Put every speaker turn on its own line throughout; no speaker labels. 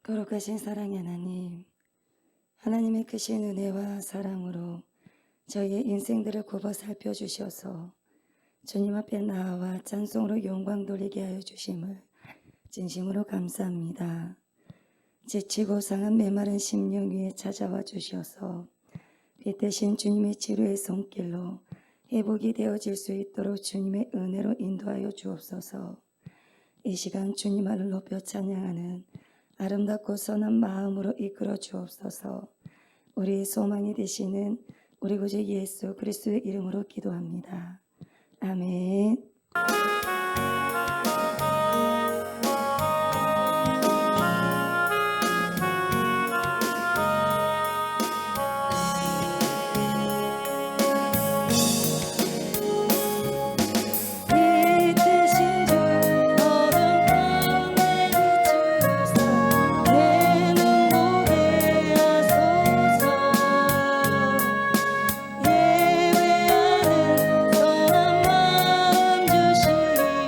거룩하신 사랑의 하나님, 하나님의 크신 은혜와 사랑으로 저희의 인생들을 굽어 살펴주셔서 주님 앞에 나와 찬송으로 영광 돌리게 하여 주심을 진심으로 감사합니다. 지치고 상한 메마른 심령 위에 찾아와 주셔서 빛 대신 주님의 치료의 손길로 회복이 되어질 수 있도록 주님의 은혜로 인도하여 주옵소서. 이 시간 주님을 높여 찬양하는 아름답고 선한 마음으로 이끌어 주옵소서. 우리의 소망이 되시는 우리 구주 예수 그리스도의 이름으로 기도합니다. 아멘. 빛 대신 주 어둠 가운데 비추사 내 눈 보게 하소서. 예배하는 선한 마음 주시고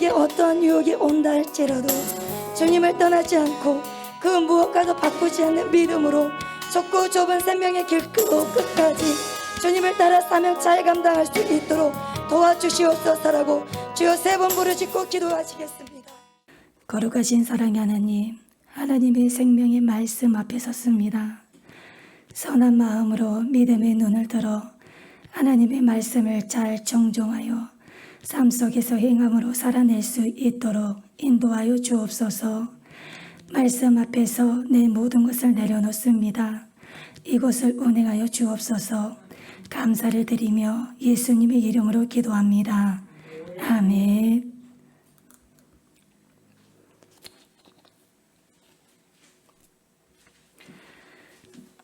세상에 어떠한 유혹이 온다 할지라도 주님을 떠나지 않고 그 무엇과도 바꾸지 않는 믿음으로 좁고 좁은 생명의 길로 끝까지 주님을 따라 사명 잘 감당할 수 있도록 도와주시옵소서라고 주여 3번 부르짖고 기도하시겠습니다. 거룩하신 사랑의 하나님, 하나님의 생명의 말씀 앞에 섰습니다. 선한 마음으로 믿음의 눈을 들어 하나님의 말씀을 잘 정종하여 삶 속에서 행함으로 살아낼 수 있도록 인도하여 주옵소서. 말씀 앞에서 내 모든 것을 내려놓습니다. 이곳을 운행하여 주옵소서. 감사를 드리며 예수님의 이름으로 기도합니다. 아멘.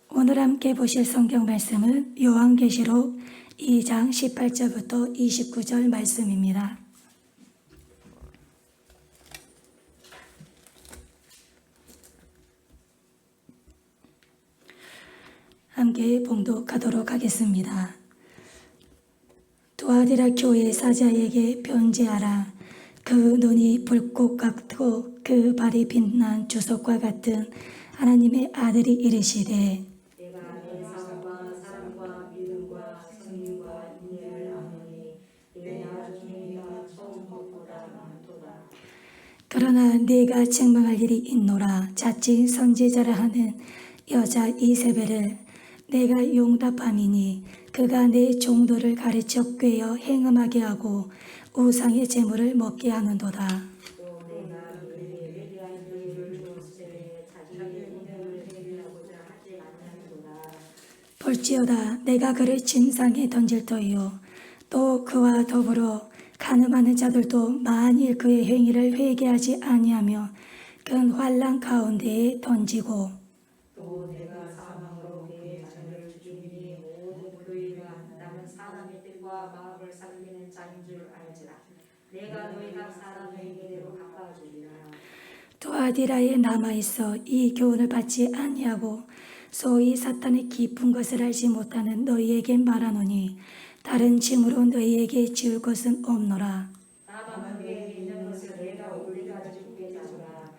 오늘 함께 보실 성경 말씀은 요한계시록 2장 18절부터 29절 말씀입니다. 함께 봉독하도록 하겠습니다. 두아디라 교회 사자에게 편지하라. 그 눈이 불꽃 같고 그 발이 빛난 주석과 같은 하나님의 아들이 이르시되
내가 내 사랑과 믿음과 성령과 인내를 아노니 내 나중에 내가 처음 것보다 많도다.
그러나 네가 책망할 일이 있노라. 자칭 선지자라 하는 여자 이세벨을 내가 용답함이니 그가 내 종도를 가르쳐 꿰어 행음하게 하고 우상의 제물을 먹게 하는도다.
또 내가 그에게 회개한 기회를 주었으되 자기의 운명을 회개하고자 하지 아니하는도다.
볼지어다 내가 그를 진상에 던질 터이요 또 그와 더불어 간음하는 자들도 만일 그의 행위를 회개하지 아니하며 큰 환난 가운데에 던지고
또 내가 사망으로 그의 자녀를 죽이니 모든 그이가 나는 사람의 뜻과 마음을 살피는 자인 줄 알지라. 내가 너희가 사람의 계대로 갚아주리라.
두아디라에 남아있어 이 교훈을 받지 아니하고 소위 사탄의 깊은 것을 알지 못하는 너희에게 말하노니 다른 짐으로 너희에게 지을 것은 없노라.
다만 그에게 있는 것을 내가 올리까지 주게 하노라.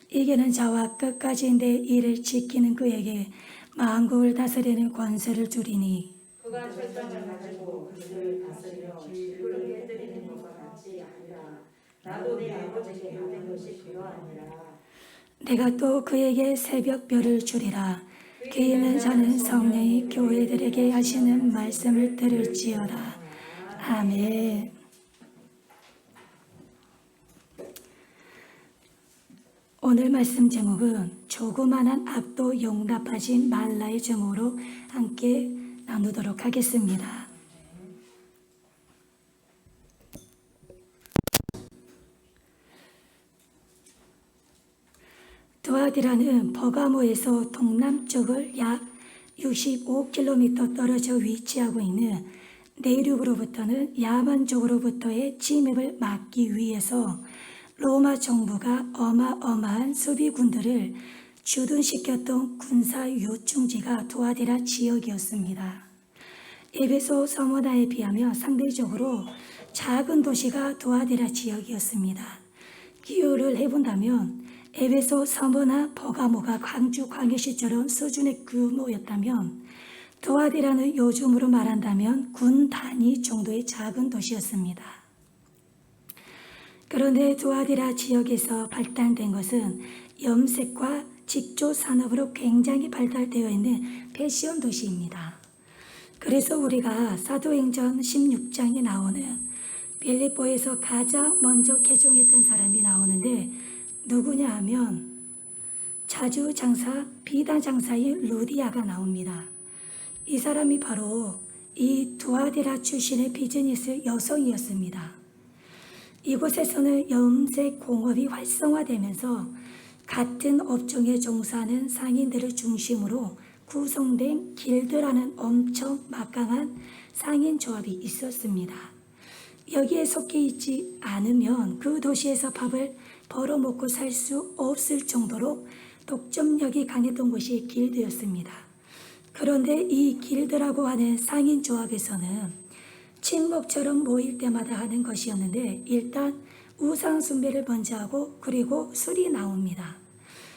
이기는 자와 끝까지 내 일을 지키는 그에게 만국을 다스리는 권세를 주리니
그가 철장을 가지고 그들을 다스려 질그를 깨뜨리는 것과 같이 아니라. 나도 내 아버지께 하는 것이 그러하니라.
내가 또 그에게 새벽별을 주리라. 그 있는 자는 성령이 교회들에게 하시는 말씀을 들을지어다. 아멘. 오늘 말씀 제목은 조그만한 악도 용납하지 말라의 제목으로 함께 나누도록 하겠습니다. 두아디라는 버가모에서 동남쪽을 약 65km 떨어져 위치하고 있는 내륙으로부터는 야만 쪽으로부터의 침입을 막기 위해서 로마 정부가 어마어마한 수비군들을 주둔시켰던 군사 요충지가 두아디라 지역이었습니다. 에베소 서머나에 비하면 상대적으로 작은 도시가 두아디라 지역이었습니다. 비교를 해본다면 에베소 서머나 버가모가 광주 광역시처럼 수준의 규모였다면 두아디라는 요즘으로 말한다면 군 단위 정도의 작은 도시였습니다. 그런데 두아디라 지역에서 발달된 것은 염색과 직조 산업으로 굉장히 발달되어 있는 패션 도시입니다. 그래서 우리가 사도행전 16장에 나오는 빌립보에서 가장 먼저 개종했던 사람이 나오는데 누구냐 하면 자주장사 비단장사인 루디아가 나옵니다. 이 사람이 바로 이 두아디라 출신의 비즈니스 여성이었습니다. 이곳에서는 염색 공업이 활성화되면서 같은 업종에 종사하는 상인들을 중심으로 구성된 길드라는 엄청 막강한 상인 조합이 있었습니다. 여기에 속해 있지 않으면 그 도시에서 밥을 벌어먹고 살 수 없을 정도로 독점력이 강했던 곳이 길드였습니다. 그런데 이 길드라고 하는 상인 조합에서는 친목처럼 모일 때마다 하는 것이었는데 일단
우상 숭배를 먼저 하고 그리고 술이 나옵니다.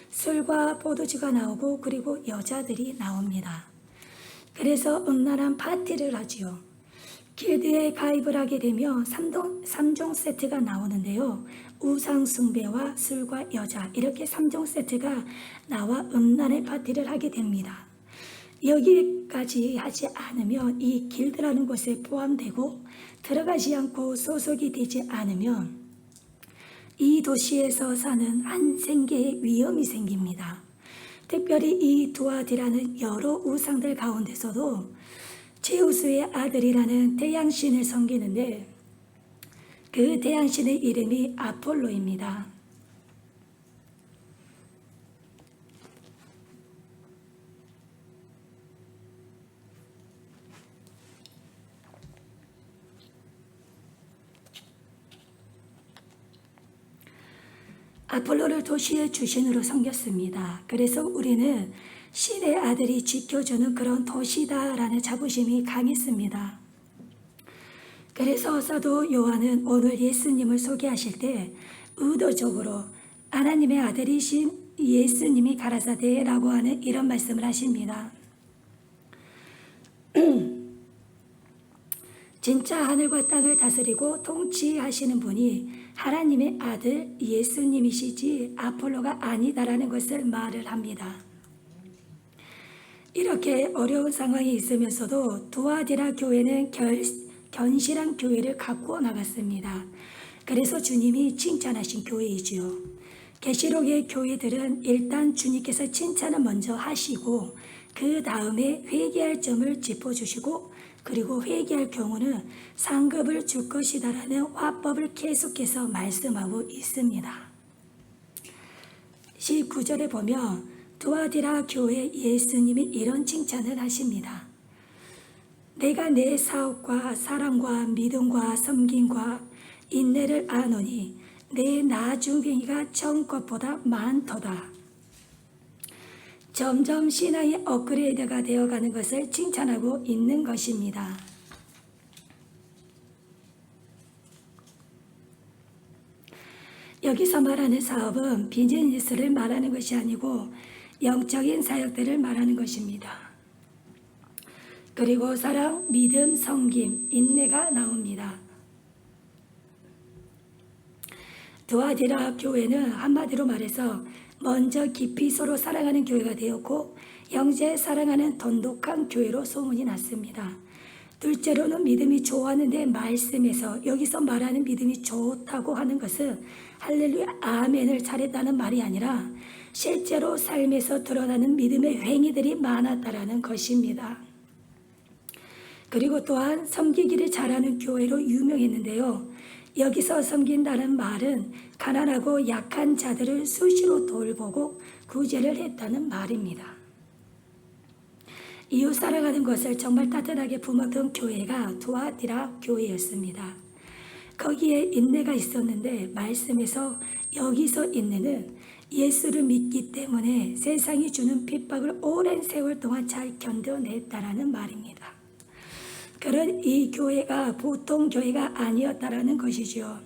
술과 포도주가 나오고 그리고 여자들이 나옵니다. 그래서 음란한 파티를 하지요. 길드에 가입을 하게 되면 3종 세트가 나오는데요. 우상 숭배와 술과 여자 이렇게 3종 세트가 나와 음란의 파티를 하게 됩니다. 여기까지 하지 않으면 이 길드라는 곳에 포함되고 들어가지 않고 소속이 되지 않으면 이 도시에서 사는 한 생계에 위험이 생깁니다. 특별히 이 두아디라는 여러 우상들 가운데서도 제우스의 아들이라는 태양신을 섬기는데 그 태양신의 이름이 아폴로입니다. 아폴로를 도시의 주신으로 섬겼습니다. 그래서 우리는 신의 아들이 지켜주는 그런 도시다라는 자부심이 강했습니다. 그래서 사도 요한은 오늘 예수님을 소개하실 때 의도적으로 하나님의 아들이신 예수님이 가라사대라고 하는 이런 말씀을 하십니다. 진짜 하늘과 땅을 다스리고 통치하시는 분이 하나님의 아들 예수님이시지 아폴로가 아니다라는 것을 말을 합니다. 이렇게 어려운 상황이 있으면서도 두아디라 교회는 견실한 교회를 갖고 나갔습니다. 그래서 주님이 칭찬하신 교회이지요. 계시록의 교회들은 일단 주님께서 칭찬을 먼저 하시고 그 다음에 회개할 점을 짚어주시고 그리고 회개할 경우는 상급을 줄 것이다라는 화법을 계속해서 말씀하고 있습니다. 19절에 보면 두아디라 교회 예수님이 이런 칭찬을 하십니다. 내가 내 사업과 사랑과 믿음과 섬김과 인내를 아노니 내 나중뱅이가 처음 것보다 많도다. 점점 신앙이 업그레이드가 되어가는 것을 칭찬하고 있는 것입니다. 여기서 말하는 사업은 비즈니스를 말하는 것이 아니고 영적인 사역들을 말하는 것입니다. 그리고 사랑, 믿음, 섬김, 인내가 나옵니다. 두아디라 교회는 한마디로 말해서 먼저 깊이 서로 사랑하는 교회가 되었고 형제 사랑하는 돈독한 교회로 소문이 났습니다. 둘째로는 믿음이 좋았는데 말씀에서 여기서 말하는 믿음이 좋다고 하는 것은 할렐루야 아멘을 잘했다는 말이 아니라 실제로 삶에서 드러나는 믿음의 행위들이 많았다라는 것입니다. 그리고 또한 섬기기를 잘하는 교회로 유명했는데요. 여기서 섬긴다는 말은 가난하고 약한 자들을 수시로 돌보고 구제를 했다는 말입니다. 이웃 사랑하는 것을 정말 따뜻하게 품었던 교회가 두아디라 교회였습니다. 거기에 인내가 있었는데 말씀에서 여기서 인내는 예수를 믿기 때문에 세상이 주는 핍박을 오랜 세월 동안 잘 견뎌냈다라는 말입니다. 그런 이 교회가 보통 교회가 아니었다라는 것이죠.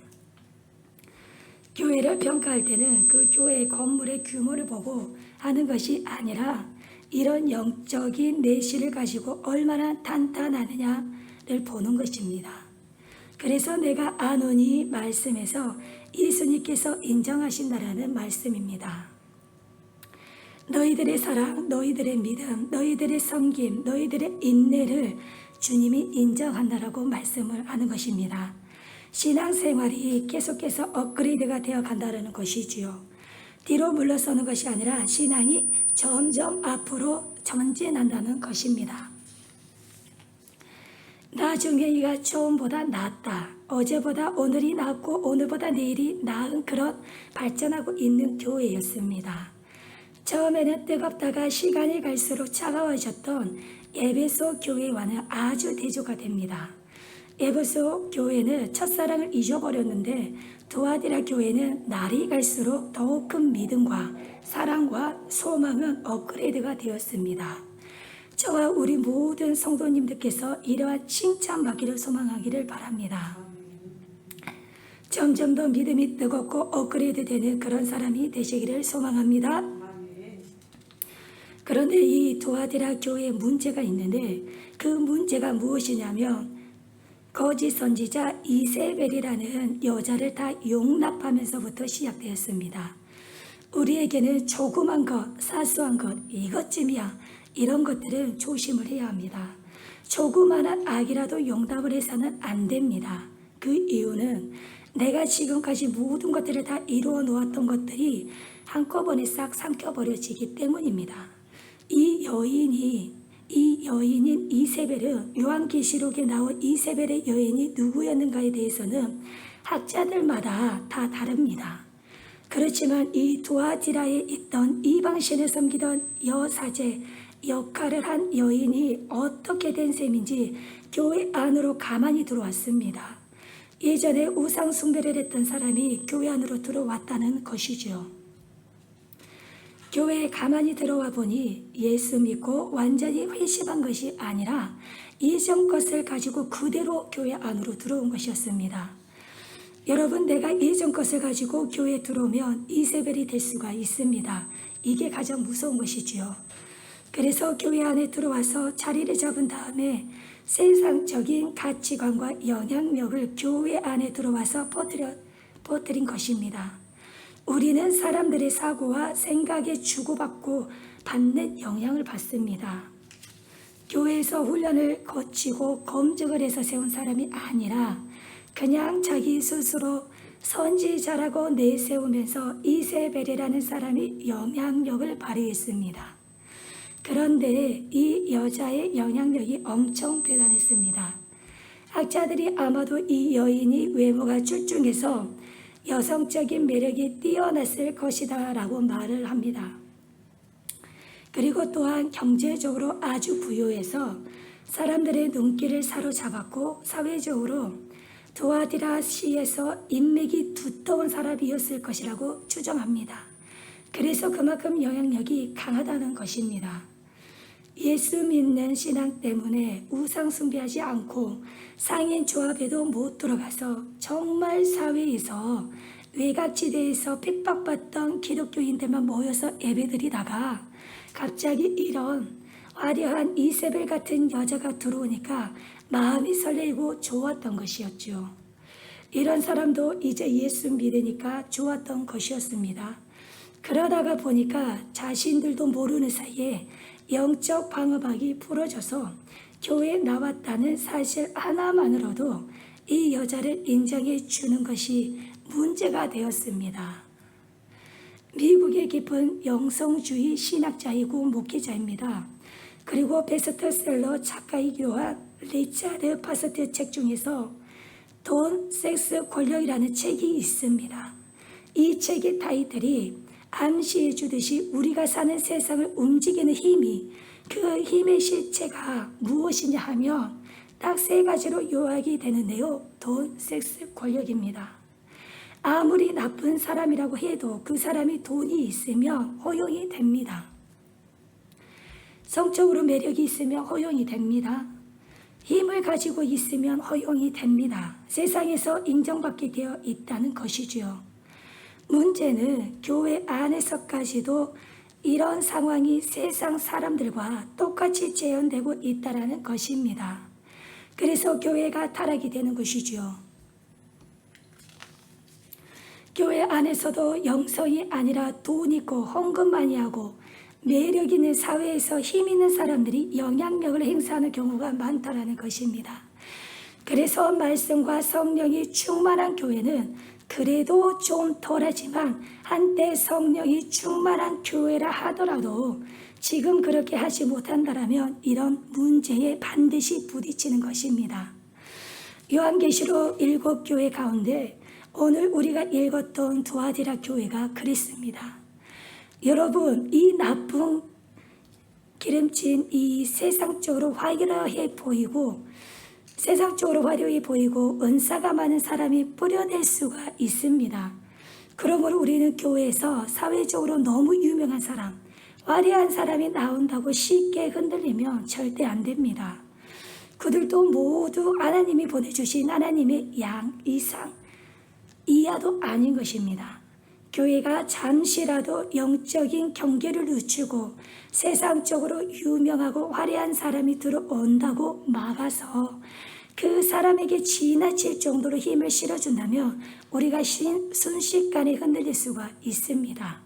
교회를 평가할 때는 그 교회의 건물의 규모를 보고 하는 것이 아니라 이런 영적인 내실을 가지고 얼마나 탄탄하느냐를 보는 것입니다. 그래서 내가 아노니 말씀에서 예수님께서 인정하신다라는 말씀입니다. 너희들의 사랑, 너희들의 믿음, 너희들의 섬김, 너희들의 인내를 주님이 인정한다라고 말씀을 하는 것입니다. 신앙생활이 계속해서 업그레이드가 되어 간다는 것이지요. 뒤로 물러서는 것이 아니라 신앙이 점점 앞으로 전진한다는 것입니다. 나중에 이가 처음보다 낫다. 어제보다 오늘이 낫고 오늘보다 내일이 나은 그런 발전하고 있는 교회였습니다. 처음에는 뜨겁다가 시간이 갈수록 차가워졌던 에베소 교회와는 아주 대조가 됩니다. 에베소 교회는 첫사랑을 잊어버렸는데 두아디라 교회는 날이 갈수록 더욱 큰 믿음과 사랑과 소망은 업그레이드가 되었습니다. 저와 우리 모든 성도님들께서 이러한 칭찬받기를 소망하기를 바랍니다. 점점 더 믿음이 뜨겁고 업그레이드되는 그런 사람이 되시기를 소망합니다. 그런데 이 두아디라 교회에 문제가 있는데 그 문제가 무엇이냐면 거짓 선지자 이세벨이라는 여자를 다 용납하면서부터 시작되었습니다. 우리에게는 조그만 것, 사소한 것, 이것쯤이야 이런 것들은 조심을 해야 합니다. 조그마한 악이라도 용납을 해서는 안 됩니다. 그 이유는 내가 지금까지 모든 것들을 다 이루어 놓았던 것들이 한꺼번에 싹 삼켜버려지기 때문입니다. 이 여인인 이세벨은 요한계시록에 나온 이세벨의 여인이 누구였는가에 대해서는 학자들마다 다 다릅니다. 그렇지만 이 두아디라에 있던 이방신을 섬기던 여사제 역할을 한 여인이 어떻게 된 셈인지 교회 안으로 가만히 들어왔습니다. 예전에 우상 숭배를 했던 사람이 교회 안으로 들어왔다는 것이죠. 교회에 가만히 들어와 보니 예수 믿고 완전히 회심한 것이 아니라 이전 것을 가지고 그대로 교회 안으로 들어온 것이었습니다. 여러분, 내가 이전 것을 가지고 교회에 들어오면 이세벨이 될 수가 있습니다. 이게 가장 무서운 것이지요. 그래서 교회 안에 들어와서 자리를 잡은 다음에 세상적인 가치관과 영향력을 교회 안에 들어와서 퍼뜨린 것입니다. 우리는 사람들의 사고와 생각에 주고받고 받는 영향을 받습니다. 교회에서 훈련을 거치고 검증을 해서 세운 사람이 아니라 그냥 자기 스스로 선지자라고 내세우면서 이세벨이라는 사람이 영향력을 발휘했습니다. 그런데 이 여자의 영향력이 엄청 대단했습니다. 학자들이 아마도 이 여인이 외모가 출중해서 여성적인 매력이 뛰어났을 것이다 라고 말을 합니다. 그리고 또한 경제적으로 아주 부유해서 사람들의 눈길을 사로잡았고 사회적으로 두아디라 시에서 인맥이 두터운 사람이었을 것이라고 추정합니다. 그래서 그만큼 영향력이 강하다는 것입니다. 예수 믿는 신앙 때문에 우상 숭배하지 않고 상인 조합에도 못 들어가서 정말 사회에서 외곽지대에서 핍박받던 기독교인들만 모여서 예배드리다가 갑자기 이런 화려한 이세벨 같은 여자가 들어오니까 마음이 설레고 좋았던 것이었죠. 이런 사람도 이제 예수 믿으니까 좋았던 것이었습니다. 그러다가 보니까 자신들도 모르는 사이에 영적 방어막이 부러져서 교회에 나왔다는 사실 하나만으로도 이 여자를 인정해 주는 것이 문제가 되었습니다. 미국의 깊은 영성주의 신학자이고 목회자입니다. 그리고 베스트셀러 작가이기도 한 리차드 파스트 책 중에서 돈, 섹스, 권력이라는 책이 있습니다. 이 책의 타이틀이 암시해 주듯이 우리가 사는 세상을 움직이는 힘이 그 힘의 실체가 무엇이냐 하면 딱 세 가지로 요약이 되는데요. 돈, 섹스, 권력입니다. 아무리 나쁜 사람이라고 해도 그 사람이 돈이 있으면 허용이 됩니다. 성적으로 매력이 있으면 허용이 됩니다. 힘을 가지고 있으면 허용이 됩니다. 세상에서 인정받게 되어 있다는 것이지요. 문제는 교회 안에서까지도 이런 상황이 세상 사람들과 똑같이 재현되고 있다는 것입니다. 그래서 교회가 타락이 되는 것이죠. 교회 안에서도 영성이 아니라 돈 있고 헌금 많이 하고 매력 있는 사회에서 힘 있는 사람들이 영향력을 행사하는 경우가 많다는 것입니다. 그래서 말씀과 성령이 충만한 교회는 그래도 좀 덜하지만 한때 성령이 충만한 교회라 하더라도 지금 그렇게 하지 못한다면 이런 문제에 반드시 부딪히는 것입니다. 요한계시록 7교회 가운데 오늘 우리가 읽었던 두아디라 교회가 그랬습니다. 여러분, 이 나쁜 기름진 이 세상적으로 화려해 보이고 은사가 많은 사람이 뿌려낼 수가 있습니다. 그러므로 우리는 교회에서 사회적으로 너무 유명한 사람, 화려한 사람이 나온다고 쉽게 흔들리면 절대 안 됩니다. 그들도 모두 하나님이 보내주신 하나님의 양 이상 이하도 아닌 것입니다. 교회가 잠시라도 영적인 경계를 늦추고 세상적으로 유명하고 화려한 사람이 들어온다고 막아서 그 사람에게 지나칠 정도로 힘을 실어준다면 우리가 순식간에 흔들릴 수가 있습니다.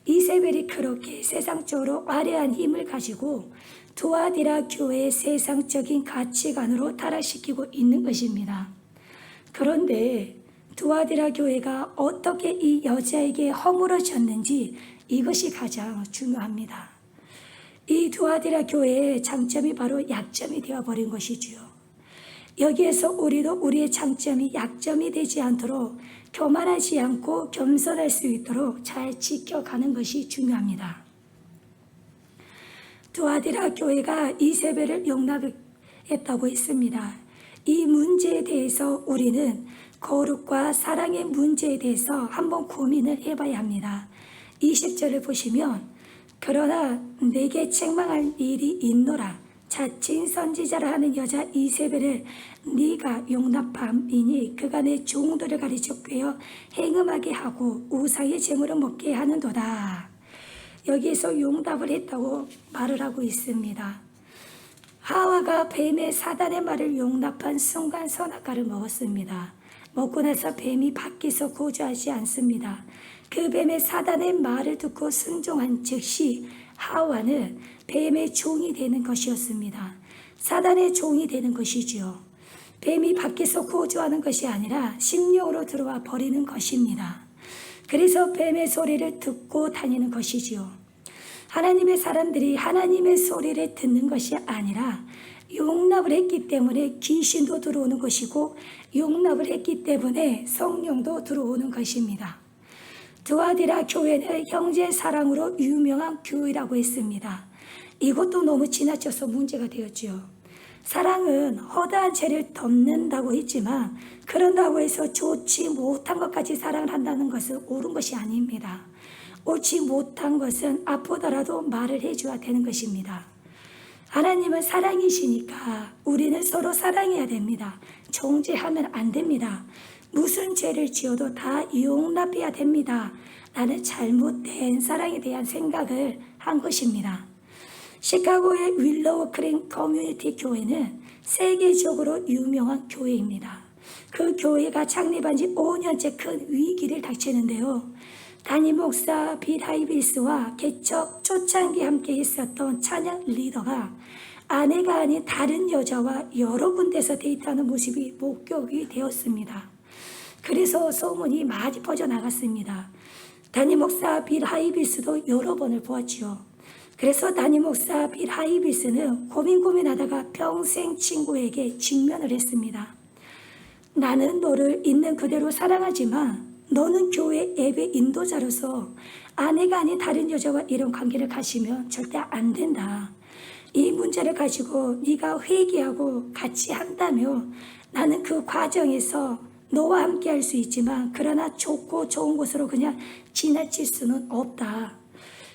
이세벨이 그렇게 세상적으로 화려한 힘을 가지고 두아디라 교회의 세상적인 가치관으로 타락시키고 있는 것입니다. 그런데 두아디라 교회가 어떻게 이 여자에게 허물어졌는지 이것이 가장 중요합니다. 이 두아디라 교회의 장점이 바로 약점이 되어버린 것이지요. 여기에서 우리도 우리의 장점이 약점이 되지 않도록 교만하지 않고 겸손할 수 있도록 잘 지켜가는 것이 중요합니다. 두아디라 교회가 이세벨을 용납했다고 했습니다. 이 문제에 대해서 우리는 거룩과 사랑의 문제에 대해서 한번 고민을 해봐야 합니다. 20절을 보시면 그러나 내게 책망할 일이 있노라. 자칭 선지자라 하는 여자 이세벨을 네가 용납함이니 그가 내 종들을 가르쳐 꿰어 행음하게 하고 우상의 제물을 먹게 하는도다. 여기에서 용납을 했다고 말을 하고 있습니다. 하와가 뱀의 사단의 말을 용납한 순간 선악과를 먹었습니다. 먹고 나서 뱀이 밖에서 고조하지 않습니다. 그 뱀의 사단의 말을 듣고 순종한 즉시 하와는 뱀의 종이 되는 것이었습니다. 사단의 종이 되는 것이지요. 뱀이 밖에서 고조하는 것이 아니라 심령으로 들어와 버리는 것입니다. 그래서 뱀의 소리를 듣고 다니는 것이지요. 하나님의 사람들이 하나님의 소리를 듣는 것이 아니라 용납을 했기 때문에 귀신도 들어오는 것이고 용납을 했기 때문에 성령도 들어오는 것입니다. 두아디라 교회는 형제 사랑으로 유명한 교회라고 했습니다. 이것도 너무 지나쳐서 문제가 되었지요. 사랑은 허다한 죄를 덮는다고 했지만 그런다고 해서 좋지 못한 것까지 사랑을 한다는 것은 옳은 것이 아닙니다. 옳지 못한 것은 아프더라도 말을 해줘야 되는 것입니다. 하나님은 사랑이시니까 우리는 서로 사랑해야 됩니다. 정죄하면 안 됩니다. 무슨 죄를 지어도 다 용납해야 됩니다. 나는 잘못된 사랑에 대한 생각을 한 것입니다. 시카고의 윌로우 크릭 커뮤니티 교회는 세계적으로 유명한 교회입니다. 그 교회가 창립한 지 5년째 큰 위기를 닥치는데요. 담임 목사 빌 하이빌스와 개척 초창기 함께 있었던 찬양 리더가 아내가 아닌 다른 여자와 여러 군데서 데이트하는 모습이 목격이 되었습니다. 그래서 소문이 많이 퍼져나갔습니다. 담임 목사 빌 하이빌스도 여러 번을 보았지요. 그래서 담임 목사 빌 하이빌스는 고민하다가 평생 친구에게 직면을 했습니다. 나는 너를 있는 그대로 사랑하지만 너는 교회 예배 인도자로서 아내가 아닌 다른 여자와 이런 관계를 가지면 절대 안 된다. 이 문제를 가지고 네가 회개하고 같이 한다면 나는 그 과정에서 너와 함께 할 수 있지만 그러나 좋고 좋은 곳으로 그냥 지나칠 수는 없다.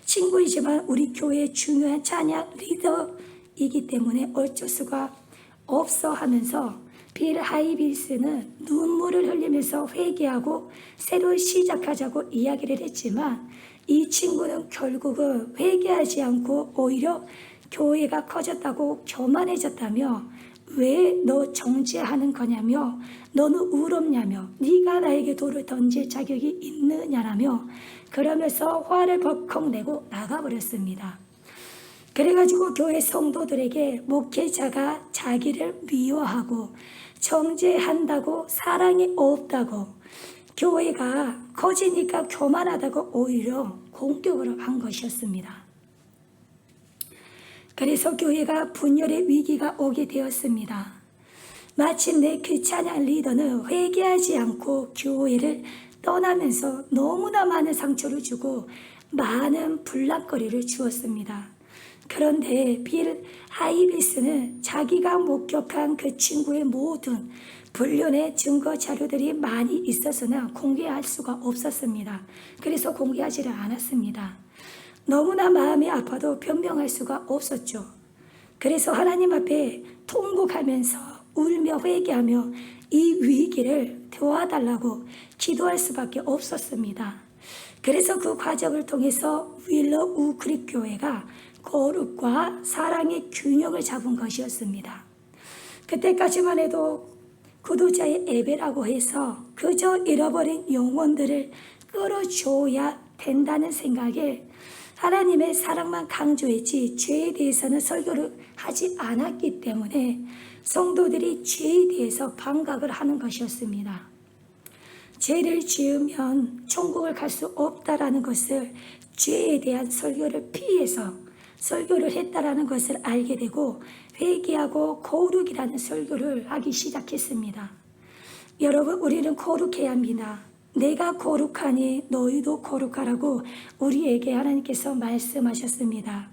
친구이지만 우리 교회의 중요한 찬양 리더이기 때문에 어쩔 수가 없어 하면서 빌 하이빌스는 눈물을 흘리면서 회개하고 새로 시작하자고 이야기를 했지만 이 친구는 결국은 회개하지 않고 오히려 교회가 커졌다고 교만해졌다며 왜 너 정죄하는 거냐며 너는 의롭냐며 네가 나에게 돌을 던질 자격이 있느냐라며 그러면서 화를 벌컥 내고 나가버렸습니다. 그래가지고 교회 성도들에게 목회자가 자기를 미워하고 정죄한다고 사랑이 없다고 교회가 커지니까 교만하다고 오히려 공격을 한 것이었습니다. 그래서 교회가 분열의 위기가 오게 되었습니다. 마침내 그 찬양 리더는 회개하지 않고 교회를 떠나면서 너무나 많은 상처를 주고 많은 불락거리를 주었습니다. 그런데 빌 하이빌스는 자기가 목격한 그 친구의 모든 불륜의 증거 자료들이 많이 있었으나 공개할 수가 없었습니다. 그래서 공개하지를 않았습니다. 너무나 마음이 아파도 변명할 수가 없었죠. 그래서 하나님 앞에 통곡하면서 울며 회개하며 이 위기를 도와달라고 기도할 수밖에 없었습니다. 그래서 그 과정을 통해서 윌러 우크릭 교회가 거룩과 사랑의 균형을 잡은 것이었습니다. 그때까지만 해도 구도자의 예배라고 해서 그저 잃어버린 영혼들을 끌어줘야 된다는 생각에 하나님의 사랑만 강조했지 죄에 대해서는 설교를 하지 않았기 때문에 성도들이 죄에 대해서 반각을 하는 것이었습니다. 죄를 지으면 천국을 갈 수 없다라는 것을 죄에 대한 설교를 피해서 설교를 했다라는 것을 알게 되고 회개하고 거룩이라는 설교를 하기 시작했습니다. 여러분, 우리는 거룩해야 합니다. 내가 거룩하니 너희도 거룩하라고 우리에게 하나님께서 말씀하셨습니다.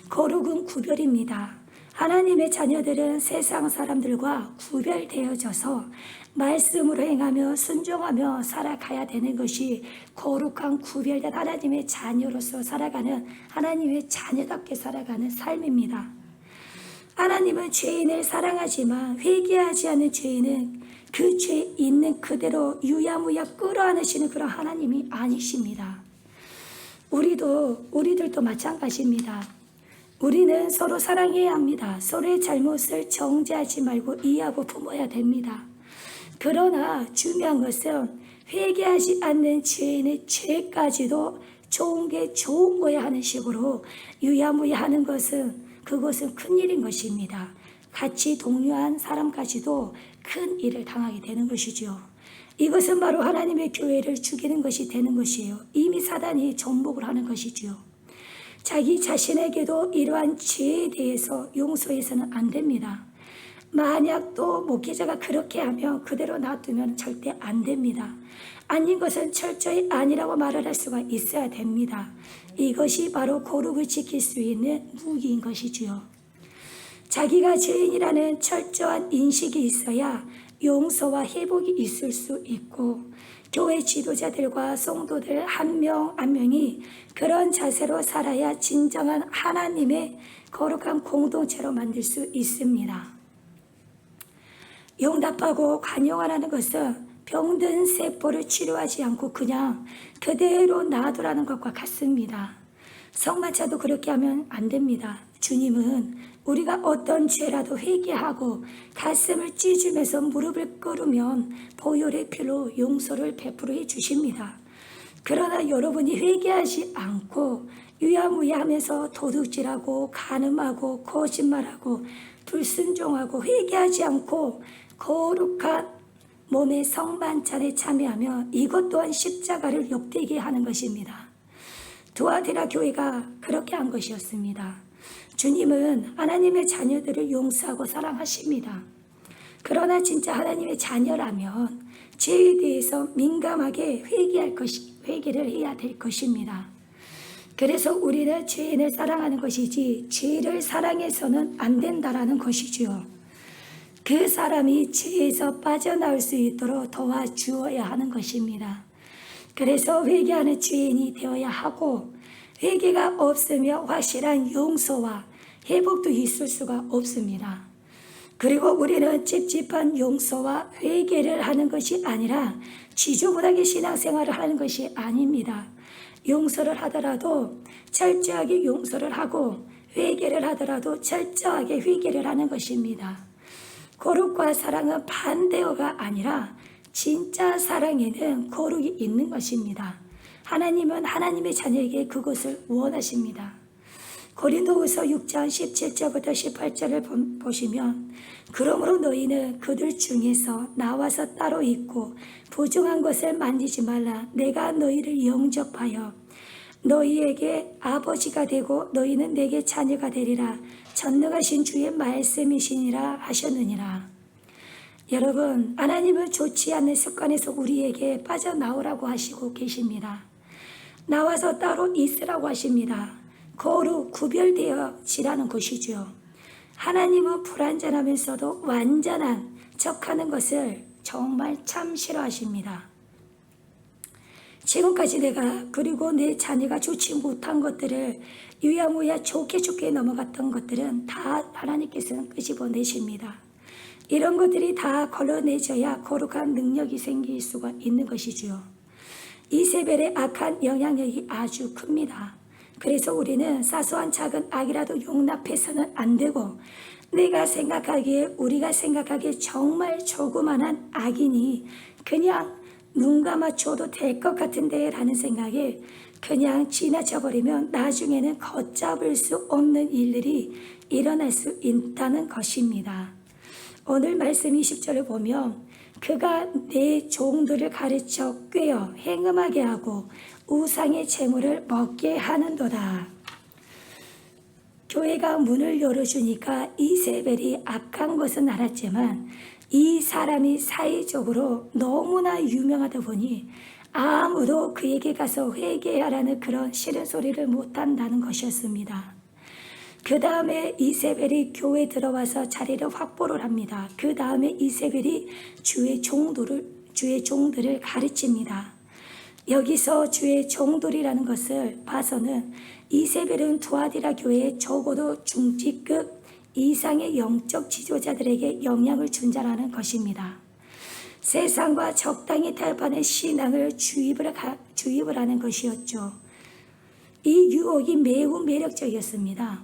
거룩은 구별입니다. 하나님의 자녀들은 세상 사람들과 구별되어져서 말씀으로 행하며 순종하며 살아가야 되는 것이 거룩한 구별된 하나님의 자녀로서 살아가는, 하나님의 자녀답게 살아가는 삶입니다. 하나님은 죄인을 사랑하지만 회개하지 않는 죄인은 그 죄 있는 그대로 유야무야 끌어안으시는 그런 하나님이 아니십니다. 우리들도 마찬가지입니다. 우리는 서로 사랑해야 합니다. 서로의 잘못을 정죄하지 말고 이해하고 품어야 됩니다. 그러나 중요한 것은 회개하지 않는 죄인의 죄까지도 좋은 게 좋은 거야 하는 식으로 유야무야 하는 것은, 그것은 큰일인 것입니다. 같이 동료한 사람까지도 큰 일을 당하게 되는 것이죠. 이것은 바로 하나님의 교회를 죽이는 것이 되는 것이에요. 이미 사단이 정복을 하는 것이죠. 자기 자신에게도 이러한 죄에 대해서 용서해서는 안 됩니다. 만약 또 목회자가 그렇게 하면 그대로 놔두면 절대 안 됩니다. 아닌 것은 철저히 아니라고 말을 할 수가 있어야 됩니다. 이것이 바로 거룩을 지킬 수 있는 무기인 것이지요. 자기가 죄인이라는 철저한 인식이 있어야 용서와 회복이 있을 수 있고, 교회 지도자들과 성도들 한 명 한 명이 그런 자세로 살아야 진정한 하나님의 거룩한 공동체로 만들 수 있습니다. 용납하고 관용하라는 것은 병든 세포를 치료하지 않고 그냥 그대로 놔두라는 것과 같습니다. 성만차도 그렇게 하면 안 됩니다. 주님은 우리가 어떤 죄라도 회개하고 가슴을 찢으면서 무릎을 꿇으면 보혈의 피로 용서를 베풀어 주십니다. 그러나 여러분이 회개하지 않고 유야무야하면서 도둑질하고 간음하고 거짓말하고 불순종하고 회개하지 않고 거룩한 몸의 성만찬에 참여하며 이것 또한 십자가를 욕되게 하는 것입니다. 두아디라 교회가 그렇게 한 것이었습니다. 주님은 하나님의 자녀들을 용서하고 사랑하십니다. 그러나 진짜 하나님의 자녀라면 죄에 대해서 민감하게 회개를 해야 될 것입니다. 그래서 우리는 죄인을 사랑하는 것이지 죄를 사랑해서는 안 된다라는 것이지요. 그 사람이 죄에서 빠져나올 수 있도록 도와주어야 하는 것입니다. 그래서 회개하는 죄인이 되어야 하고, 회개가 없으며 확실한 용서와 회복도 있을 수가 없습니다. 그리고 우리는 찝찝한 용서와 회개를 하는 것이 아니라 지저분하게 신앙생활을 하는 것이 아닙니다. 용서를 하더라도 철저하게 용서를 하고 회개를 하더라도 철저하게 회개를 하는 것입니다. 거룩과 사랑은 반대어가 아니라 진짜 사랑에는 거룩이 있는 것입니다. 하나님은 하나님의 자녀에게 그것을 원하십니다. 고린도후서 6장 17절부터 18절을 보시면, 그러므로 너희는 그들 중에서 나와서 따로 있고 부정한 것을 만지지 말라. 내가 너희를 영접하여 너희에게 아버지가 되고 너희는 내게 자녀가 되리라. 전능하신 주의 말씀이시니라 하셨느니라. 여러분, 하나님은 좋지 않는 습관에서 우리에게 빠져나오라고 하시고 계십니다. 나와서 따로 있으라고 하십니다. 거룩, 구별되어지라는 것이죠. 하나님은 불완전하면서도 완전한 척하는 것을 정말 참 싫어하십니다. 지금까지 내가 그리고 내 자녀가 좋지 못한 것들을 유야무야 좋게 넘어갔던 것들은 다 하나님께서는 끄집어내십니다. 이런 것들이 다 걸러내져야 거룩한 능력이 생길 수가 있는 것이지요. 이세벨의 악한 영향력이 아주 큽니다. 그래서 우리는 사소한 작은 악이라도 용납해서는 안 되고, 우리가 생각하기에 정말 조그만한 악이니 그냥 눈 감아줘도 될 것 같은데 라는 생각에 그냥 지나쳐버리면 나중에는 걷잡을 수 없는 일들이 일어날 수 있다는 것입니다. 오늘 말씀 20절을 보면 그가 내 종들을 가르쳐 꾀어 행음하게 하고 우상의 재물을 먹게 하는도다. 교회가 문을 열어주니까 이세벨이 악한 것은 알았지만 이 사람이 사회적으로 너무나 유명하다 보니 아무도 그에게 가서 회개하라는 그런 싫은 소리를 못한다는 것이었습니다. 그 다음에 이세벨이 교회에 들어와서 자리를 확보를 합니다. 그 다음에 이세벨이 주의 종들을 가르칩니다. 여기서 주의 종들이라는 것을 봐서는 이세벨은 두아디라 교회에 적어도 중직급 이상의 영적 지도자들에게 영향을 준 자라는 것입니다. 세상과 적당히 타협하는 신앙을 주입을 하는 것이었죠. 이 유혹이 매우 매력적이었습니다.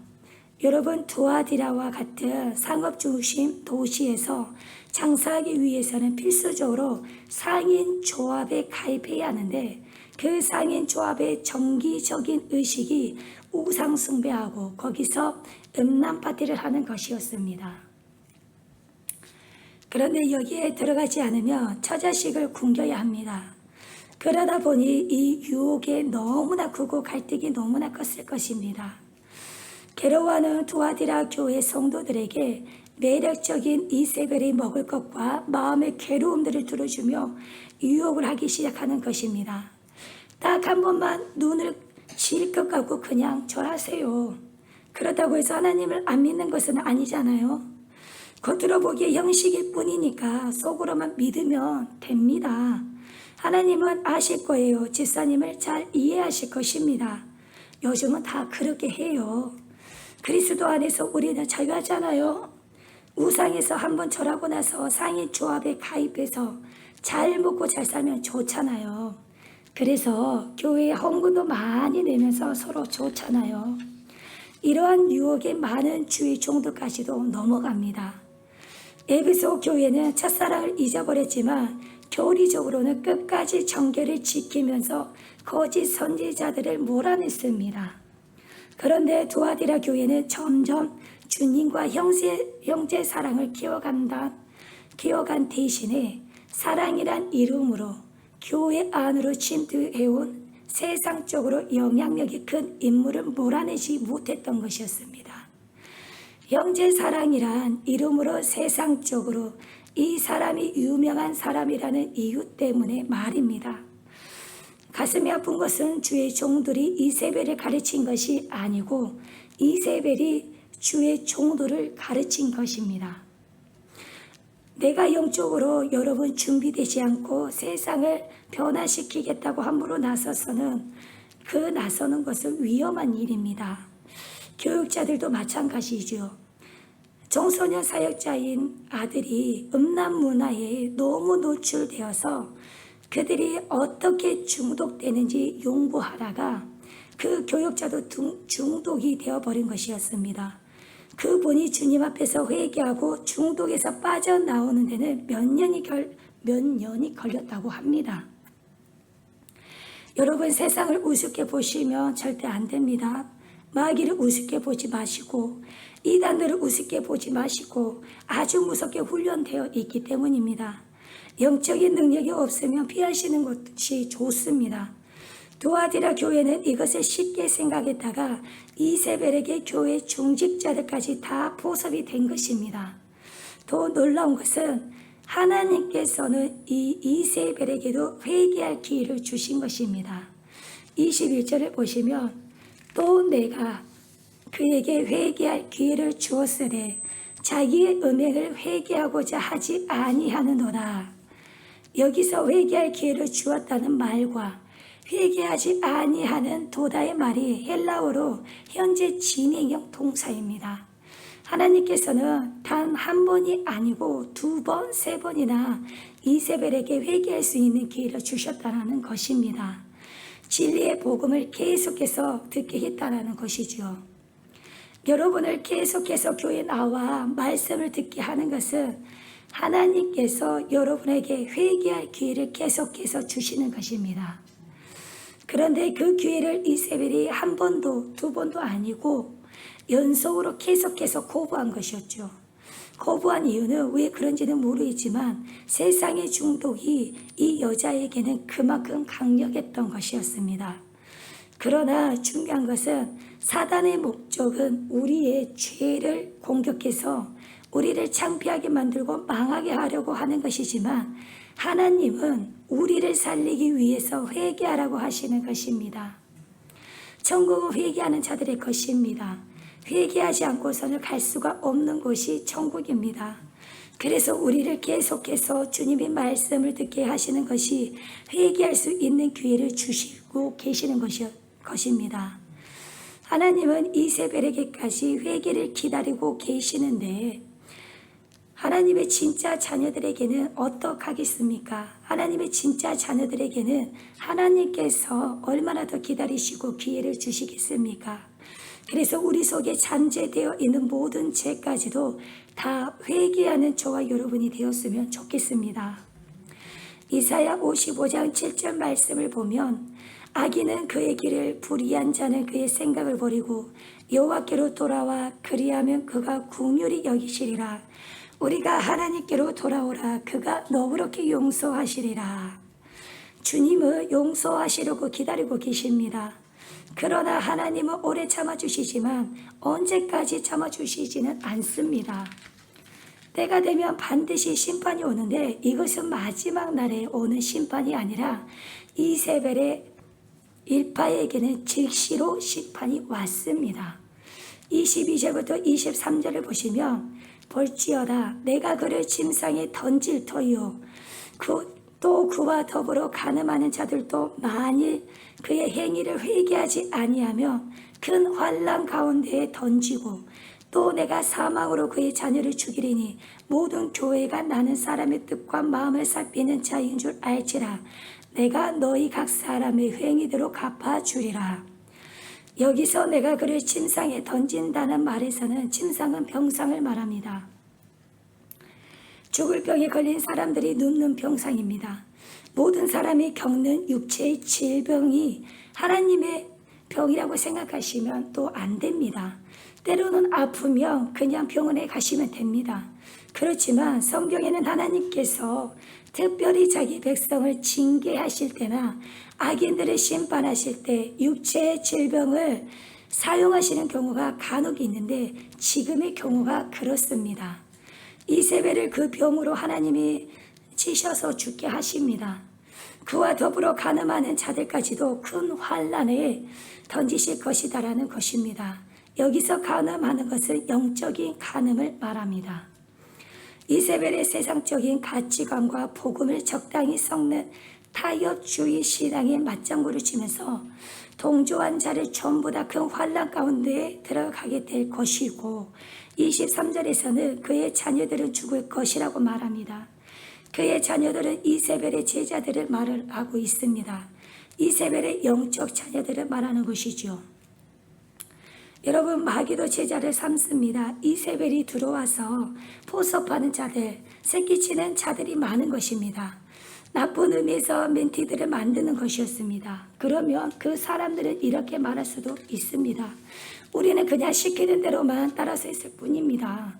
여러분, 두아디라와 같은 상업 중심 도시에서 장사하기 위해서는 필수적으로 상인 조합에 가입해야 하는데, 그 상인 조합의 정기적인 의식이 우상 숭배하고 거기서 음란 파티를 하는 것이었습니다. 그런데 여기에 들어가지 않으면 처자식을 굶겨야 합니다. 그러다 보니 이 유혹에 너무나 크고 갈등이 너무나 컸을 것입니다. 괴로워하는 두아디라 교회 성도들에게 매력적인 이세벨이 먹을 것과 마음의 괴로움들을 들어주며 유혹을 하기 시작하는 것입니다. 딱 한 번만 눈을 질것 같고 그냥 절하세요. 그렇다고 해서 하나님을 안 믿는 것은 아니잖아요. 겉으로 보기에 형식일 뿐이니까 속으로만 믿으면 됩니다. 하나님은 아실 거예요. 집사님을 잘 이해하실 것입니다. 요즘은 다 그렇게 해요. 그리스도 안에서 우리는 자유하잖아요. 우상에서 한번 절하고 나서 상인 조합에 가입해서 잘 먹고 잘 살면 좋잖아요. 그래서 교회에 헌금도 많이 내면서 서로 좋잖아요. 이러한 유혹에 많은 주의 종들까지도 넘어갑니다. 에베소 교회는 첫사랑을 잊어버렸지만 교리적으로는 끝까지 정결을 지키면서 거짓 선지자들을 몰아냈습니다. 그런데 두아디라 교회는 점점 주님과 형제 사랑을 키워간 대신에 사랑이란 이름으로 교회 안으로 침투해온 세상적으로 영향력이 큰 인물을 몰아내지 못했던 것이었습니다. 형제 사랑이란 이름으로 세상적으로 이 사람이 유명한 사람이라는 이유 때문에 말입니다. 가슴이 아픈 것은 주의 종들이 이세벨을 가르친 것이 아니고 이세벨이 주의 종들을 가르친 것입니다. 내가 영적으로 여러분 준비되지 않고 세상을 변화시키겠다고 함부로 나서서는 그 나서는 것은 위험한 일입니다. 교육자들도 마찬가지죠. 청소년 사역자인 아들이 음란 문화에 너무 노출되어서 그들이 어떻게 중독되는지 연구하다가 그 교육자도 중독이 되어버린 것이었습니다. 그분이 주님 앞에서 회개하고 중독에서 빠져나오는 데는 몇 년이 걸렸다고 합니다. 여러분, 세상을 우습게 보시면 절대 안 됩니다. 마귀를 우습게 보지 마시고 이단들을 우습게 보지 마시고 아주 무섭게 훈련되어 있기 때문입니다. 영적인 능력이 없으면 피하시는 것이 좋습니다. 두아디라 교회는 이것을 쉽게 생각했다가 이세벨에게 교회 중직자들까지 다 포섭이 된 것입니다. 더 놀라운 것은 하나님께서는 이 이세벨에게도 회개할 기회를 주신 것입니다. 21절을 보시면 또 내가 그에게 회개할 기회를 주었으되 자기의 음행을 회개하고자 하지 아니하는도다. 여기서 회개할 기회를 주었다는 말과 회개하지 아니하는 도다의 말이 헬라어로 현재 진행형 동사입니다. 하나님께서는 단 한 번이 아니고 2번, 3번이나 이세벨에게 회개할 수 있는 기회를 주셨다는 것입니다. 진리의 복음을 계속해서 듣게 했다는 것이죠. 여러분을 계속해서 교회에 나와 말씀을 듣게 하는 것은 하나님께서 여러분에게 회개할 기회를 계속해서 주시는 것입니다. 그런데 그 기회를 이세벨이 한 번도 2번도 아니고 연속으로 계속해서 거부한 것이었죠. 거부한 이유는 왜 그런지는 모르겠지만 세상의 중독이 이 여자에게는 그만큼 강력했던 것이었습니다. 그러나 중요한 것은 사단의 목적은 우리의 죄를 공격해서 우리를 창피하게 만들고 망하게 하려고 하는 것이지만 하나님은 우리를 살리기 위해서 회개하라고 하시는 것입니다. 천국은 회개하는 자들의 것입니다. 회개하지 않고서는 갈 수가 없는 곳이 천국입니다. 그래서 우리를 계속해서 주님의 말씀을 듣게 하시는 것이 회개할 수 있는 기회를 주시고 계시는 것입니다. 하나님은 이세벨에게까지 회개를 기다리고 계시는데 하나님의 진짜 자녀들에게는 어떡하겠습니까? 하나님의 진짜 자녀들에게는 하나님께서 얼마나 더 기다리시고 기회를 주시겠습니까? 그래서 우리 속에 잠재되어 있는 모든 죄까지도 다 회개하는 저와 여러분이 되었으면 좋겠습니다. 이사야 55장 7절 말씀을 보면 악인은 그의 길을, 불의한 자는 그의 생각을 버리고 여호와께로 돌아와 그리하면 그가 긍휼히 여기시리라. 우리가 하나님께로 돌아오라. 그가 너그럽게 용서하시리라. 주님은 용서하시려고 기다리고 계십니다. 그러나 하나님은 오래 참아주시지만 언제까지 참아주시지는 않습니다. 때가 되면 반드시 심판이 오는데 이것은 마지막 날에 오는 심판이 아니라 이세벨의 일파에게는 즉시로 심판이 왔습니다. 22절부터 23절을 보시면 볼지어다 내가 그를 침상에 던질 터이요 또 그와 더불어 간음하는 자들도 만일 그의 행위를 회개하지 아니하며 큰 환난 가운데에 던지고 또 내가 사망으로 그의 자녀를 죽이리니 모든 교회가 나는 사람의 뜻과 마음을 살피는 자인 줄 알지라. 내가 너희 각 사람의 행위대로 갚아주리라. 여기서 내가 그를 침상에 던진다는 말에서는 침상은 병상을 말합니다. 죽을 병에 걸린 사람들이 눕는 병상입니다. 모든 사람이 겪는 육체의 질병이 하나님의 병이라고 생각하시면 또 안 됩니다. 때로는 아프면 그냥 병원에 가시면 됩니다. 그렇지만 성경에는 하나님께서 특별히 자기 백성을 징계하실 때나 악인들을 심판하실 때 육체의 질병을 사용하시는 경우가 간혹 있는데 지금의 경우가 그렇습니다. 이세벨을 그 병으로 하나님이 치셔서 죽게 하십니다. 그와 더불어 간음하는 자들까지도 큰 환난에 던지실 것이다라는 것입니다. 여기서 간음하는 것은 영적인 간음을 말합니다. 이세벨의 세상적인 가치관과 복음을 적당히 섞는 타협주의 신앙의 맞장구를 치면서 동조한 자를 전부 다 큰 환난 가운데 들어가게 될 것이고 23절에서는 그의 자녀들은 죽을 것이라고 말합니다. 그의 자녀들은 이세벨의 제자들을 말을 하고 있습니다. 이세벨의 영적 자녀들을 말하는 것이죠. 여러분 마귀도 제자를 삼습니다. 이세벨이 들어와서 포섭하는 자들, 새끼치는 자들이 많은 것입니다. 나쁜 의미에서 멘티들을 만드는 것이었습니다. 그러면 그 사람들은 이렇게 말할 수도 있습니다. 우리는 그냥 시키는 대로만 따라서 있을 뿐입니다.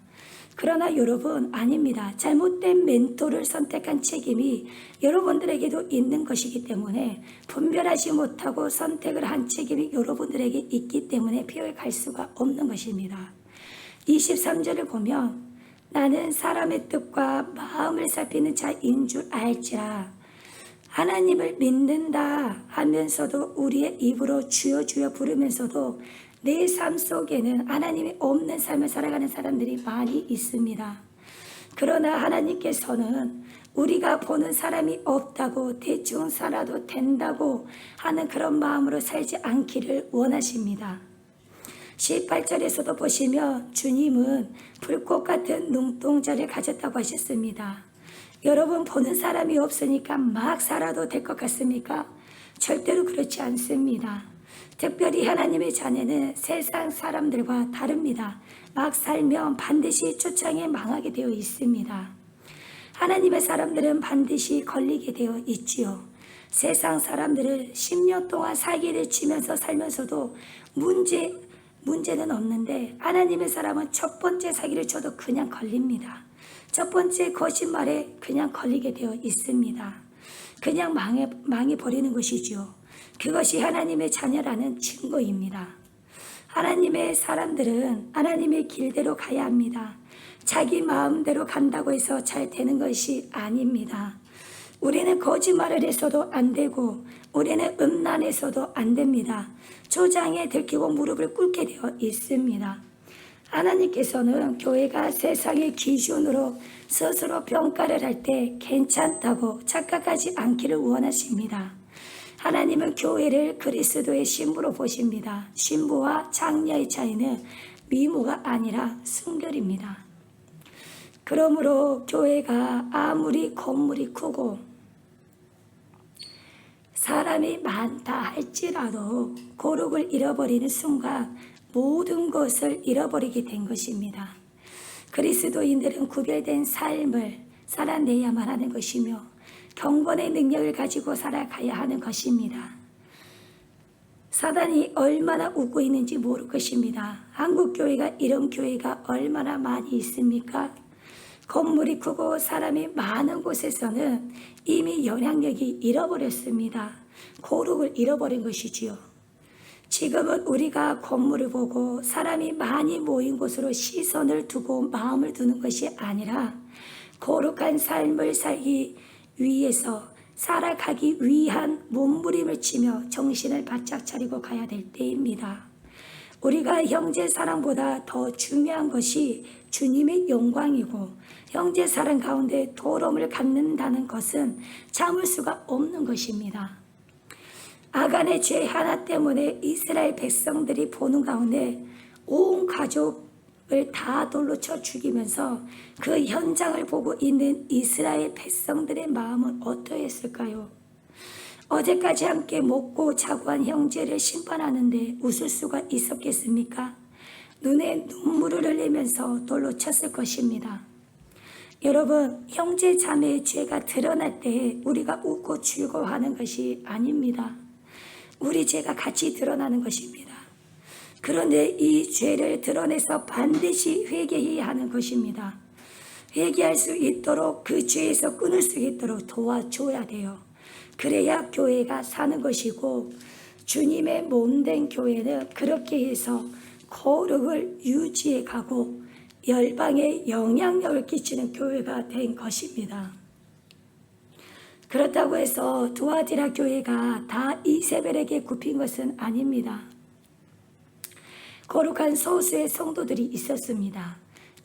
그러나 여러분 아닙니다. 잘못된 멘토를 선택한 책임이 여러분들에게도 있는 것이기 때문에 분별하지 못하고 선택을 한 책임이 여러분들에게 있기 때문에 피해갈 수가 없는 것입니다. 23절을 보면 나는 사람의 뜻과 마음을 살피는 자인 줄 알지라. 하나님을 믿는다 하면서도 우리의 입으로 주여 주여 부르면서도 내 삶 속에는 하나님이 없는 삶을 살아가는 사람들이 많이 있습니다. 그러나 하나님께서는 우리가 보는 사람이 없다고 대충 살아도 된다고 하는 그런 마음으로 살지 않기를 원하십니다. 18절에서도 보시면 주님은 불꽃 같은 눈동자를 가졌다고 하셨습니다. 여러분, 보는 사람이 없으니까 막 살아도 될 것 같습니까? 절대로 그렇지 않습니다. 특별히 하나님의 자녀는 세상 사람들과 다릅니다. 막 살면 반드시 초창에 망하게 되어 있습니다. 하나님의 사람들은 반드시 걸리게 되어 있지요. 세상 사람들은 10년 동안 사기를 치면서 살면서도 문제는 없는데, 하나님의 사람은 첫 번째 사기를 쳐도 그냥 걸립니다. 첫 번째 거짓말에 그냥 걸리게 되어 있습니다. 그냥 망해버리는 것이죠. 그것이 하나님의 자녀라는 증거입니다. 하나님의 사람들은 하나님의 길대로 가야 합니다. 자기 마음대로 간다고 해서 잘 되는 것이 아닙니다. 우리는 거짓말을 해서도 안 되고, 우리는 음란해서도 안 됩니다. 조장에 들키고 무릎을 꿇게 되어 있습니다. 하나님께서는 교회가 세상의 기준으로 스스로 평가를 할 때 괜찮다고 착각하지 않기를 원하십니다. 하나님은 교회를 그리스도의 신부로 보십니다. 신부와 장녀의 차이는 미모가 아니라 순결입니다. 그러므로 교회가 아무리 건물이 크고 사람이 많다 할지라도 거룩을 잃어버리는 순간 모든 것을 잃어버리게 된 것입니다. 그리스도인들은 구별된 삶을 살아내야만 하는 것이며 경건의 능력을 가지고 살아가야 하는 것입니다. 사단이 얼마나 웃고 있는지 모를 것입니다. 한국 교회가 이런 교회가 얼마나 많이 있습니까? 건물이 크고 사람이 많은 곳에서는 이미 영향력이 잃어버렸습니다. 거룩을 잃어버린 것이지요. 지금은 우리가 건물을 보고 사람이 많이 모인 곳으로 시선을 두고 마음을 두는 것이 아니라 거룩한 삶을 살기 위해서 살아가기 위한 몸부림을 치며 정신을 바짝 차리고 가야 될 때입니다. 우리가 형제 사랑보다 더 중요한 것이 주님의 영광이고, 형제 사랑 가운데 도름을 갖는다는 것은 참을 수가 없는 것입니다. 아간의 죄 하나 때문에 이스라엘 백성들이 보는 가운데 온 가족을 다 돌로 쳐 죽이면서 그 현장을 보고 있는 이스라엘 백성들의 마음은 어떠했을까요? 어제까지 함께 먹고 자고 한 형제를 심판하는데 웃을 수가 있었겠습니까? 눈에 눈물을 흘리면서 돌로 쳤을 것입니다. 여러분, 형제 자매의 죄가 드러날 때 우리가 웃고 즐거워하는 것이 아닙니다. 우리 죄가 같이 드러나는 것입니다. 그런데 이 죄를 드러내서 반드시 회개해야 하는 것입니다. 회개할 수 있도록, 그 죄에서 끊을 수 있도록 도와줘야 돼요. 그래야 교회가 사는 것이고, 주님의 몸된 교회는 그렇게 해서 거룩을 유지해 가고 열방에 영향력을 끼치는 교회가 된 것입니다. 그렇다고 해서 두아디라 교회가 다 이세벨에게 굽힌 것은 아닙니다. 거룩한 소수의 성도들이 있었습니다.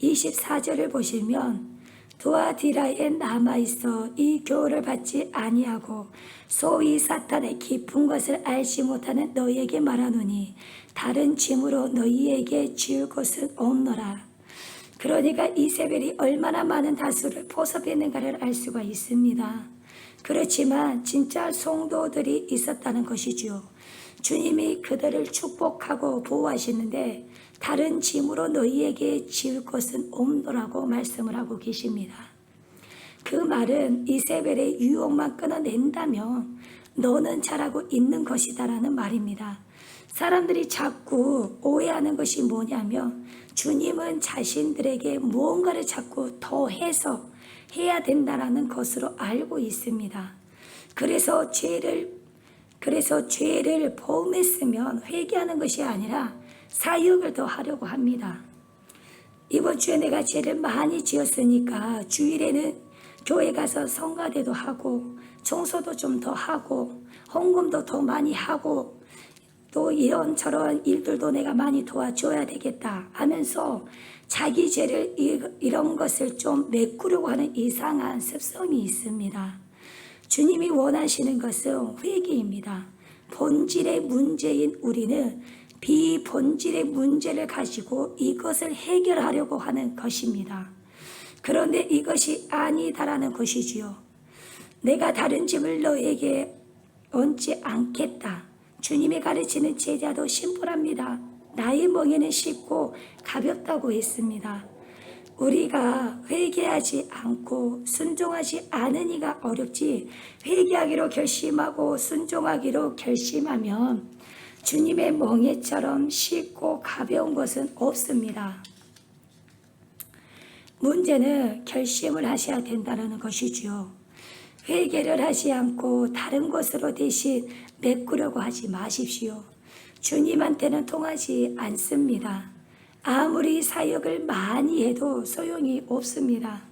24절을 보시면 두아디라에 남아있어 이 교훈을 받지 아니하고 소위 사탄의 깊은 것을 알지 못하는 너희에게 말하노니 다른 짐으로 너희에게 지을 것은 없노라. 그러니까 이세벨이 얼마나 많은 다수를 포섭했는가를 알 수가 있습니다. 그렇지만 진짜 성도들이 있었다는 것이죠. 주님이 그들을 축복하고 보호하시는데 다른 짐으로 너희에게 지을 것은 없노라고 말씀을 하고 계십니다. 그 말은 이세벨의 유혹만 끊어낸다면 너는 잘하고 있는 것이다라는 말입니다. 사람들이 자꾸 오해하는 것이 뭐냐면 주님은 자신들에게 무언가를 자꾸 더해서 해야 된다라는 것으로 알고 있습니다. 그래서 죄를 범했으면 회개하는 것이 아니라 사역을 더 하려고 합니다. 이번 주에 내가 죄를 많이 지었으니까 주일에는 교회 가서 성가대도 하고 청소도 좀 더 하고 헌금도 더 많이 하고 또 이런저런 일들도 내가 많이 도와줘야 되겠다 하면서 자기 죄를 이런 것을 좀 메꾸려고 하는 이상한 습성이 있습니다. 주님이 원하시는 것은 회개입니다. 본질의 문제인 우리는 비본질의 문제를 가지고 이것을 해결하려고 하는 것입니다. 그런데 이것이 아니다라는 것이지요. 내가 다른 짐을 너에게 얹지 않겠다. 주님이 가르치는 제자도 심플합니다. 나의 멍에는 쉽고 가볍다고 했습니다. 우리가 회개하지 않고 순종하지 않으니가 어렵지, 회개하기로 결심하고 순종하기로 결심하면 주님의 멍에처럼 쉽고 가벼운 것은 없습니다. 문제는 결심을 하셔야 된다는 것이지요. 회개를 하지 않고 다른 것으로 대신 메꾸려고 하지 마십시오. 주님한테는 통하지 않습니다. 아무리 사역을 많이 해도 소용이 없습니다.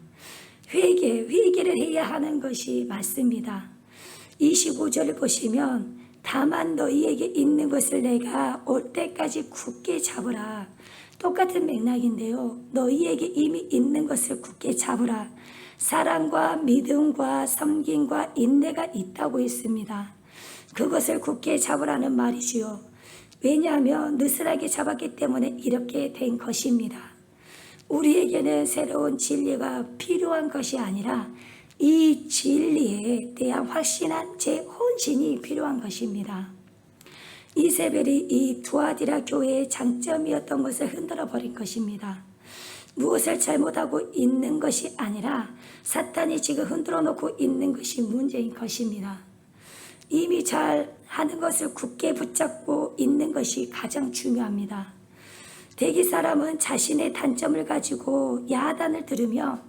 회개를 해야 하는 것이 맞습니다. 25절을 보시면 다만 너희에게 있는 것을 내가 올 때까지 굳게 잡으라. 똑같은 맥락인데요. 너희에게 이미 있는 것을 굳게 잡으라. 사랑과 믿음과 섬김과 인내가 있다고 했습니다. 그것을 굳게 잡으라는 말이지요. 왜냐하면 느슨하게 잡았기 때문에 이렇게 된 것입니다. 우리에게는 새로운 진리가 필요한 것이 아니라 이 진리에 대한 확신한 제 혼신이 필요한 것입니다. 이세벨이 이 두아디라 교회의 장점이었던 것을 흔들어 버린 것입니다. 무엇을 잘못하고 있는 것이 아니라 사탄이 지금 흔들어 놓고 있는 것이 문제인 것입니다. 이미 잘 하는 것을 굳게 붙잡고 있는 것이 가장 중요합니다. 대개 사람은 자신의 단점을 가지고 야단을 들으며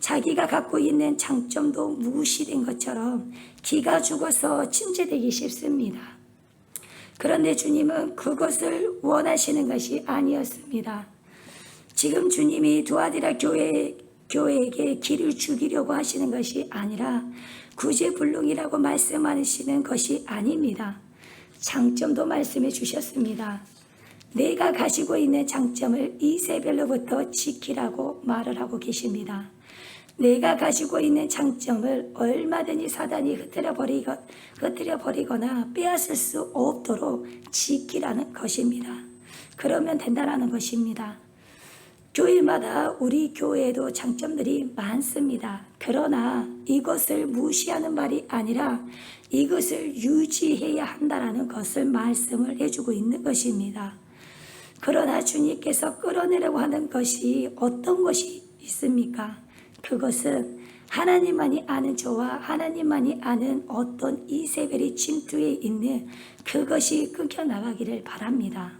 자기가 갖고 있는 장점도 무시된 것처럼 기가 죽어서 침체되기 쉽습니다. 그런데 주님은 그것을 원하시는 것이 아니었습니다. 지금 주님이 두아디라 교회에게 길을 죽이려고 하시는 것이 아니라 구제불능이라고 말씀하시는 것이 아닙니다. 장점도 말씀해 주셨습니다. 내가 가지고 있는 장점을 이세벨로부터 지키라고 말을 하고 계십니다. 내가 가지고 있는 장점을 얼마든지 사단이 흐트려 버리거나 빼앗을 수 없도록 지키라는 것입니다. 그러면 된다는 것입니다. 교회마다 우리 교회에도 장점들이 많습니다. 그러나 이것을 무시하는 말이 아니라 이것을 유지해야 한다는 것을 말씀을 해주고 있는 것입니다. 그러나 주님께서 끌어내려고 하는 것이 어떤 것이 있습니까? 그것은 하나님만이 아는 저와 하나님만이 아는 어떤 이세벨이 침투해 있는 그것이 끊겨나가기를 바랍니다.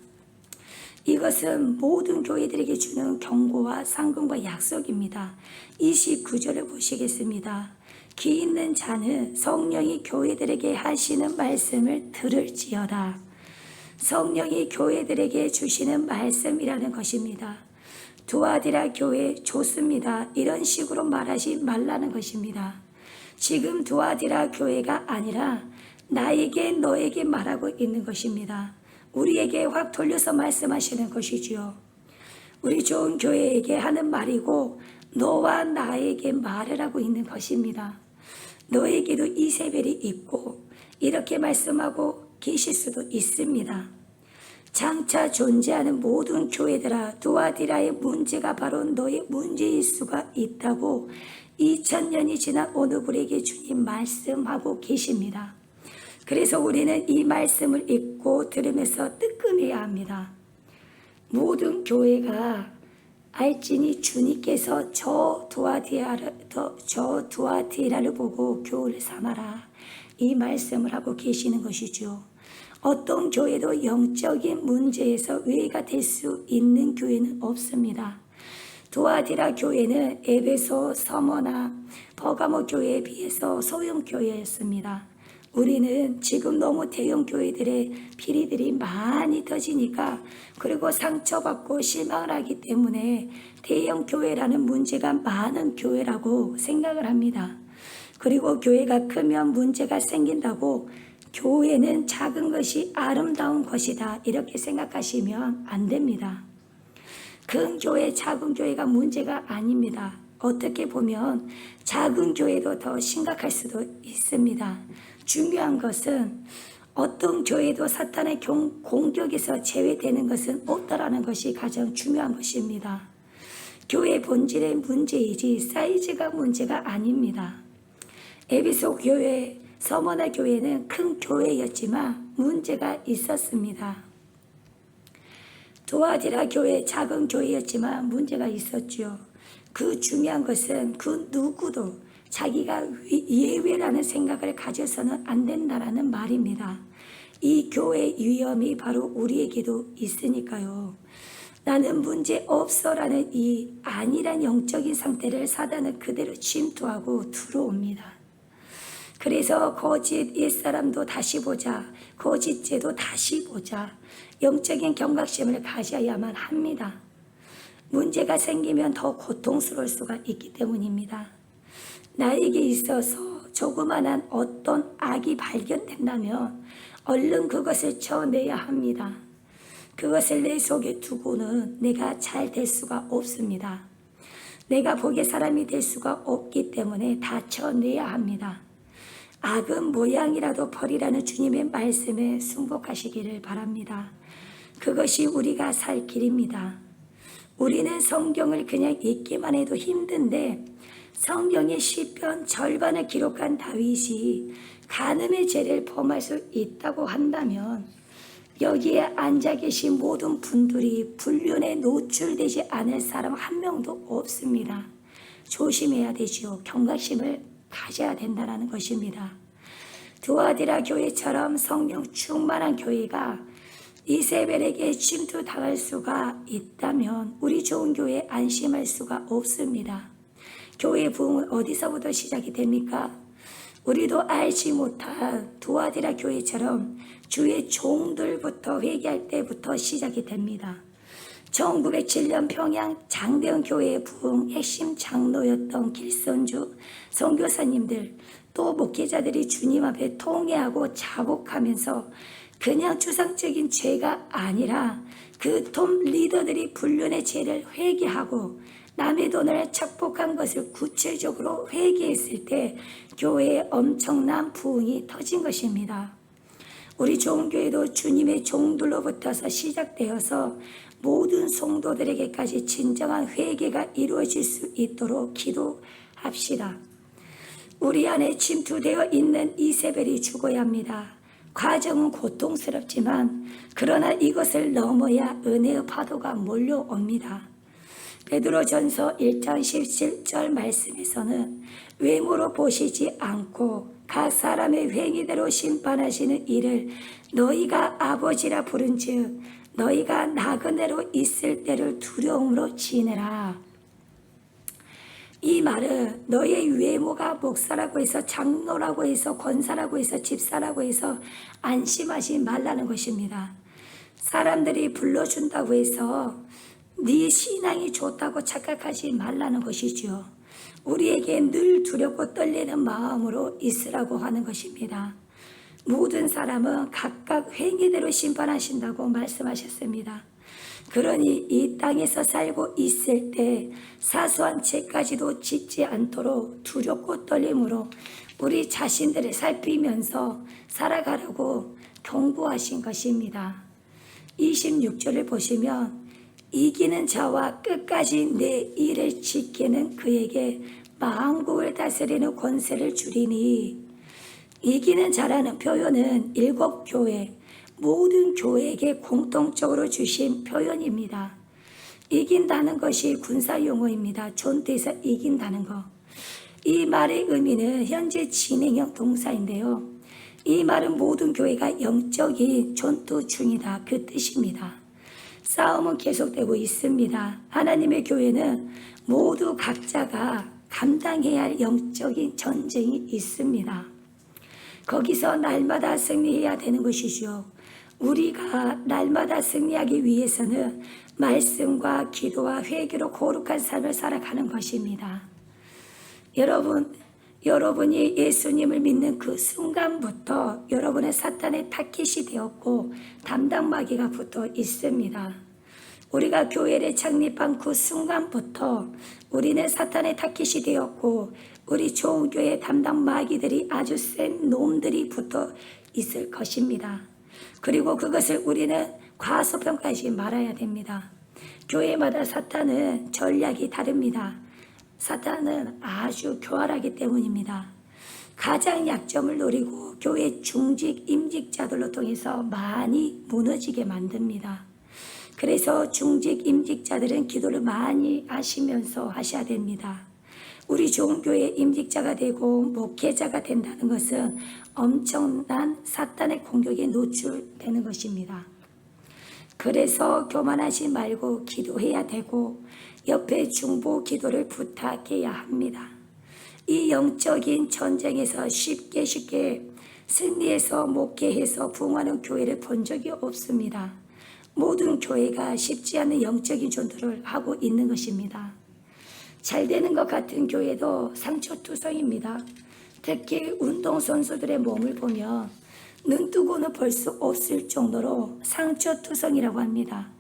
이것은 모든 교회들에게 주는 경고와 상금과 약속입니다. 29절을 보시겠습니다. 기 있는 자는 성령이 교회들에게 하시는 말씀을 들을지어다. 성령이 교회들에게 주시는 말씀이라는 것입니다. 두아디라 교회 좋습니다. 이런 식으로 말하지 말라는 것입니다. 지금 두아디라 교회가 아니라 나에게 너에게 말하고 있는 것입니다. 우리에게 확 돌려서 말씀하시는 것이지요. 우리 좋은 교회에게 하는 말이고 너와 나에게 말을 하고 있는 것입니다. 너에게도 이세벨이 있고 이렇게 말씀하고 계실 수도 있습니다. 장차 존재하는 모든 교회들아, 두아디라의 문제가 바로 너의 문제일 수가 있다고 2000년이 지난 오늘 우리에게 주님 말씀하고 계십니다. 그래서 우리는 이 말씀을 읽고 들으면서 뜨끔해야 합니다. 모든 교회가 알지니 주님께서 저 두아디라를 보고 교훈을 삼아라, 이 말씀을 하고 계시는 것이죠. 어떤 교회도 영적인 문제에서 외가 될 수 있는 교회는 없습니다. 두아디라 교회는 에베소, 서머나 버가모 교회에 비해서 소형 교회였습니다. 우리는 지금 너무 대형 교회들의 비리들이 많이 터지니까, 그리고 상처받고 실망을 하기 때문에 대형 교회라는 문제가 많은 교회라고 생각을 합니다. 그리고 교회가 크면 문제가 생긴다고 교회는 작은 것이 아름다운 것이다, 이렇게 생각하시면 안 됩니다. 큰 교회, 작은 교회가 문제가 아닙니다. 어떻게 보면 작은 교회도 더 심각할 수도 있습니다. 중요한 것은 어떤 교회도 사탄의 공격에서 제외되는 것은 없다라는 것이 가장 중요한 것입니다. 교회 본질의 문제이지 사이즈가 문제가 아닙니다. 에베소 교회, 서머나 교회는 큰 교회였지만 문제가 있었습니다. 두아디라 교회, 작은 교회였지만 문제가 있었죠. 그 중요한 것은 그 누구도 자기가 예외라는 생각을 가져서는 안 된다라는 말입니다. 이 교회의 위험이 바로 우리에게도 있으니까요. 나는 문제 없어라는 이 아니란 영적인 상태를 사단은 그대로 침투하고 들어옵니다. 그래서 거짓 옛사람도 다시 보자, 거짓죄도 다시 보자, 영적인 경각심을 가져야만 합니다. 문제가 생기면 더 고통스러울 수가 있기 때문입니다. 나에게 있어서 조그만한 어떤 악이 발견된다면 얼른 그것을 쳐내야 합니다. 그것을 내 속에 두고는 내가 잘 될 수가 없습니다. 내가 복의 사람이 될 수가 없기 때문에 다 쳐내야 합니다. 악은 모양이라도 버리라는 주님의 말씀에 순복하시기를 바랍니다. 그것이 우리가 살 길입니다. 우리는 성경을 그냥 읽기만 해도 힘든데 성경의 시편 절반을 기록한 다윗이 간음의 죄를 범할 수 있다고 한다면 여기에 앉아 계신 모든 분들이 불륜에 노출되지 않을 사람 한 명도 없습니다. 조심해야 되지요. 경각심을 가져야 된다는 것입니다. 두아디라 교회처럼 성령 충만한 교회가 이세벨에게 침투당할 수가 있다면 우리 좋은 교회에 안심할 수가 없습니다. 교회의 부흥은 어디서부터 시작이 됩니까? 우리도 알지 못한 두아디라 교회처럼 주의 종들부터 회개할 때부터 시작이 됩니다. 1907년 평양 장대원 교회의 부흥 핵심 장로였던 길선주 선교사님들 또 목회자들이 주님 앞에 통회하고 자복하면서 그냥 추상적인 죄가 아니라 그 톱 리더들이 불륜의 죄를 회개하고 남의 돈을 착복한 것을 구체적으로 회개했을 때 교회에 엄청난 부흥이 터진 것입니다. 우리 종교회도 주님의 종들로부터서 시작되어서 모든 성도들에게까지 진정한 회개가 이루어질 수 있도록 기도합시다. 우리 안에 침투되어 있는 이세벨이 죽어야 합니다. 과정은 고통스럽지만 그러나 이것을 넘어야 은혜의 파도가 몰려옵니다. 베드로전서 1장 17절 말씀에서는 외모로 보시지 않고 각 사람의 행위대로 심판하시는 이를 너희가 아버지라 부른즉 너희가 나그네로 있을 때를 두려움으로 지내라. 이 말은 너의 외모가 목사라고 해서 장로라고 해서 권사라고 해서 집사라고 해서 안심하지 말라는 것입니다. 사람들이 불러준다고 해서 네 신앙이 좋다고 착각하지 말라는 것이죠. 우리에게 늘 두렵고 떨리는 마음으로 있으라고 하는 것입니다. 모든 사람은 각각 행위대로 심판하신다고 말씀하셨습니다. 그러니 이 땅에서 살고 있을 때 사소한 죄까지도 짓지 않도록 두렵고 떨림으로 우리 자신들을 살피면서 살아가라고 경고하신 것입니다. 26절을 보시면 이기는 자와 끝까지 내 일을 지키는 그에게 만국을 다스리는 권세를 주리니, 이기는 자라는 표현은 7교회 모든 교회에게 공통적으로 주신 표현입니다. 이긴다는 것이 군사용어입니다. 전투에서 이긴다는 것. 이 말의 의미는 현재 진행형 동사인데요. 이 말은 모든 교회가 영적인 전투 중이다 그 뜻입니다. 싸움은 계속되고 있습니다. 하나님의 교회는 모두 각자가 감당해야 할 영적인 전쟁이 있습니다. 거기서 날마다 승리해야 되는 것이죠. 우리가 날마다 승리하기 위해서는 말씀과 기도와 회개로 거룩한 삶을 살아가는 것입니다. 여러분이 예수님을 믿는 그 순간부터 여러분의 사탄의 타깃이 되었고 담당마귀가 붙어 있습니다. 우리가 교회를 창립한 그 순간부터 우리는 사탄의 타깃이 되었고 우리 좋은 교회 담당 마귀들이 아주 센 놈들이 붙어 있을 것입니다. 그리고 그것을 우리는 과소평가하지 말아야 됩니다. 교회마다 사탄은 전략이 다릅니다. 사탄은 아주 교활하기 때문입니다. 가장 약점을 노리고 교회 중직, 임직자들로 통해서 많이 무너지게 만듭니다. 그래서 중직, 임직자들은 기도를 많이 하시면서 하셔야 됩니다. 우리 좋은 교회 임직자가 되고 목회자가 된다는 것은 엄청난 사탄의 공격에 노출되는 것입니다. 그래서 교만하지 말고 기도해야 되고 옆에 중보 기도를 부탁해야 합니다. 이 영적인 전쟁에서 쉽게 승리해서 목회해서 부흥하는 교회를 본 적이 없습니다. 모든 교회가 쉽지 않은 영적인 전투를 하고 있는 것입니다. 잘 되는 것 같은 교회도 상처투성입니다. 특히 운동선수들의 몸을 보면 눈 뜨고는 볼 수 없을 정도로 상처투성이라고 합니다.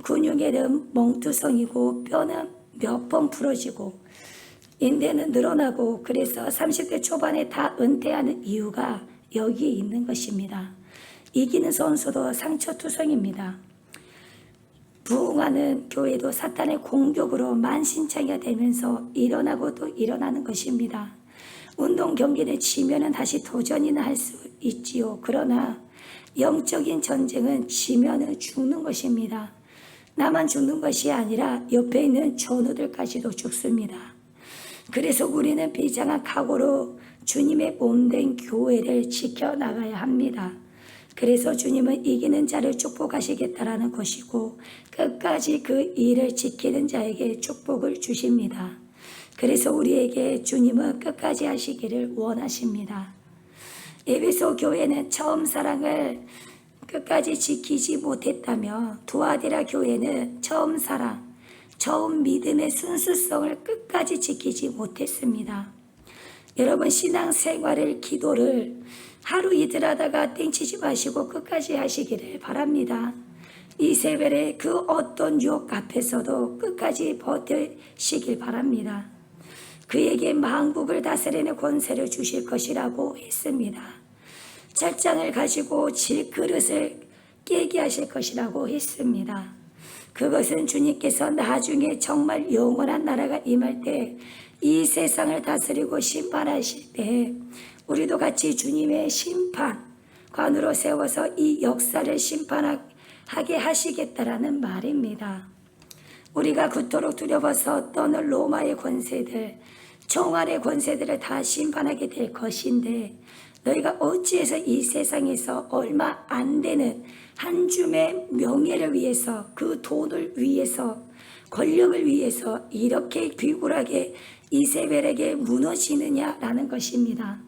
근육에는 멍투성이고 뼈는 몇 번 부러지고 인대는 늘어나고 그래서 30대 초반에 다 은퇴하는 이유가 여기에 있는 것입니다. 이기는 선수도 상처투성입니다. 부흥하는 교회도 사탄의 공격으로 만신창이가 되면서 일어나고 또 일어나는 것입니다. 운동 경기는 지면은 다시 도전이나 할 수 있지요. 그러나 영적인 전쟁은 지면은 죽는 것입니다. 나만 죽는 것이 아니라 옆에 있는 전우들까지도 죽습니다. 그래서 우리는 비장한 각오로 주님의 몸된 교회를 지켜나가야 합니다. 그래서 주님은 이기는 자를 축복하시겠다라는 것이고 끝까지 그 일을 지키는 자에게 축복을 주십니다. 그래서 우리에게 주님은 끝까지 하시기를 원하십니다. 에베소 교회는 처음 사랑을 끝까지 지키지 못했다며 두아디라 교회는 처음 사랑, 처음 믿음의 순수성을 끝까지 지키지 못했습니다. 여러분 신앙생활을 기도를 하루 이틀 하다가 땡치지 마시고 끝까지 하시기를 바랍니다. 이 세벨의 그 어떤 유혹 앞에서도 끝까지 버티시길 바랍니다. 그에게 만국을 다스리는 권세를 주실 것이라고 했습니다. 철장을 가지고 질그릇을 깨게 하실 것이라고 했습니다. 그것은 주님께서 나중에 정말 영원한 나라가 임할 때 이 세상을 다스리고 심판하실 때 우리도 같이 주님의 심판관으로 세워서 이 역사를 심판하게 하시겠다라는 말입니다. 우리가 그토록 두려워서 떠는 로마의 권세들, 총알의 권세들을 다 심판하게 될 것인데 너희가 어찌해서 이 세상에서 얼마 안 되는 한 줌의 명예를 위해서 그 돈을 위해서 권력을 위해서 이렇게 비굴하게 이세벨에게 무너지느냐라는 것입니다.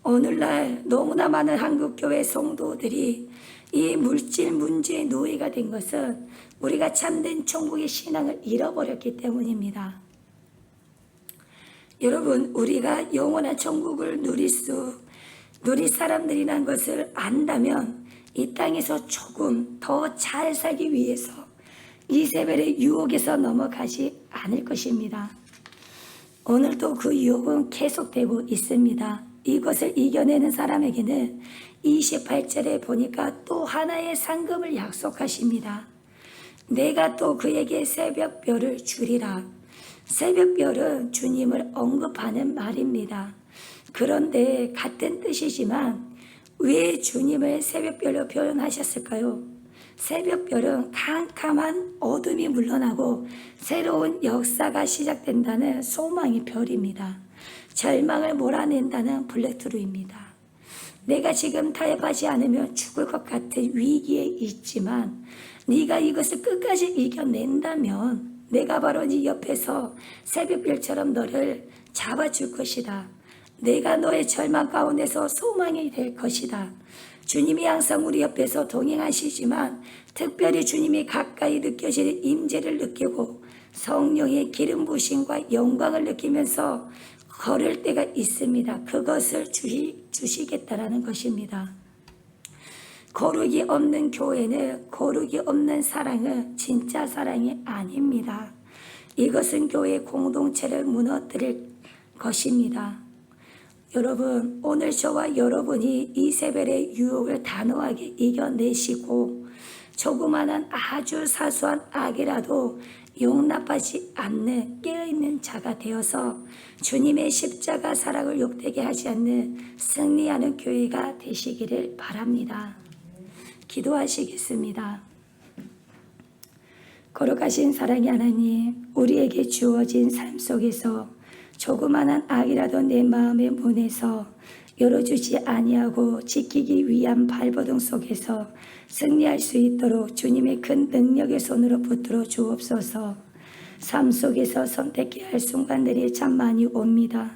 오늘날 너무나 많은 한국교회 성도들이 이 물질 문제의 노예가 된 것은 우리가 참된 천국의 신앙을 잃어버렸기 때문입니다. 여러분 우리가 영원한 천국을 누릴 사람들이란 것을 안다면 이 땅에서 조금 더 잘 살기 위해서 이세벨의 유혹에서 넘어가지 않을 것입니다. 오늘도 그 유혹은 계속되고 있습니다. 이것을 이겨내는 사람에게는 28절에 보니까 또 하나의 상급을 약속하십니다. 내가 또 그에게 새벽별을 주리라. 새벽별은 주님을 언급하는 말입니다. 그런데 같은 뜻이지만 왜 주님을 새벽별로 표현하셨을까요? 새벽별은 캄캄한 어둠이 물러나고 새로운 역사가 시작된다는 소망의 별입니다. 절망을 몰아낸다는 블랙트루입니다. 내가 지금 타협하지 않으면 죽을 것 같은 위기에 있지만 네가 이것을 끝까지 이겨낸다면 내가 바로 네 옆에서 새벽별처럼 너를 잡아줄 것이다. 내가 너의 절망 가운데서 소망이 될 것이다. 주님이 항상 우리 옆에서 동행하시지만 특별히 주님이 가까이 느껴지는 임재를 느끼고 성령의 기름 부으심과 영광을 느끼면서 걸을 때가 있습니다. 그것을 주시겠다라는 것입니다. 거룩이 없는 교회는 거룩이 없는 사랑은 진짜 사랑이 아닙니다. 이것은 교회 공동체를 무너뜨릴 것입니다. 여러분, 오늘 저와 여러분이 이세벨의 유혹을 단호하게 이겨내시고 조그마한 아주 사소한 악이라도 용납하지 않는 깨어있는 자가 되어서 주님의 십자가 사랑을 욕되게 하지 않는 승리하는 교회가 되시기를 바랍니다. 기도하시겠습니다. 거룩하신 사랑의 하나님, 우리에게 주어진 삶 속에서 조그마한 악이라도 내 마음의 문에서 열어주지 아니하고 지키기 위한 발버둥 속에서 승리할 수 있도록 주님의 큰 능력의 손으로 붙들어 주옵소서. 삶 속에서 선택해야 할 순간들이 참 많이 옵니다.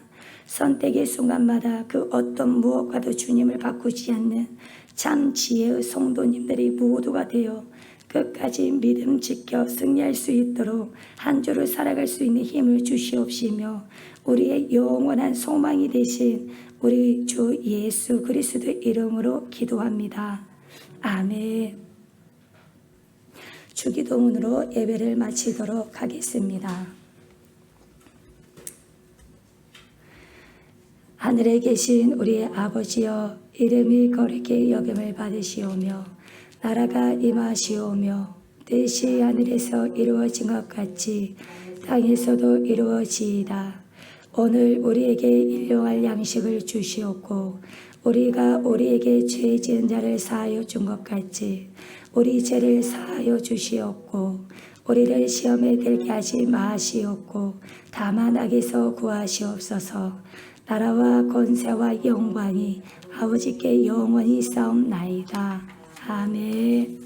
선택의 순간마다 그 어떤 무엇과도 주님을 바꾸지 않는 참 지혜의 성도님들이 모두가 되어 끝까지 믿음 지켜 승리할 수 있도록 한 주를 살아갈 수 있는 힘을 주시옵시며 우리의 영원한 소망이 되신 우리 주 예수 그리스도의 이름으로 기도합니다. 아멘. 주기도문으로 예배를 마치도록 하겠습니다. 하늘에 계신 우리의 아버지여, 이름이 거룩히 여김을 받으시오며 나라가 임하시오며 뜻이 하늘에서 이루어진 것 같이 땅에서도 이루어지이다. 오늘 우리에게 일용할 양식을 주시옵고 우리가 우리에게 죄 지은 자를 사하여 준 것 같이 우리 죄를 사하여 주시옵고 우리를 시험에 들게 하지 마시옵고 다만 악에서 구하시옵소서. 나라와 권세와 영광이 아버지께 영원히 싸움나이다. 아멘.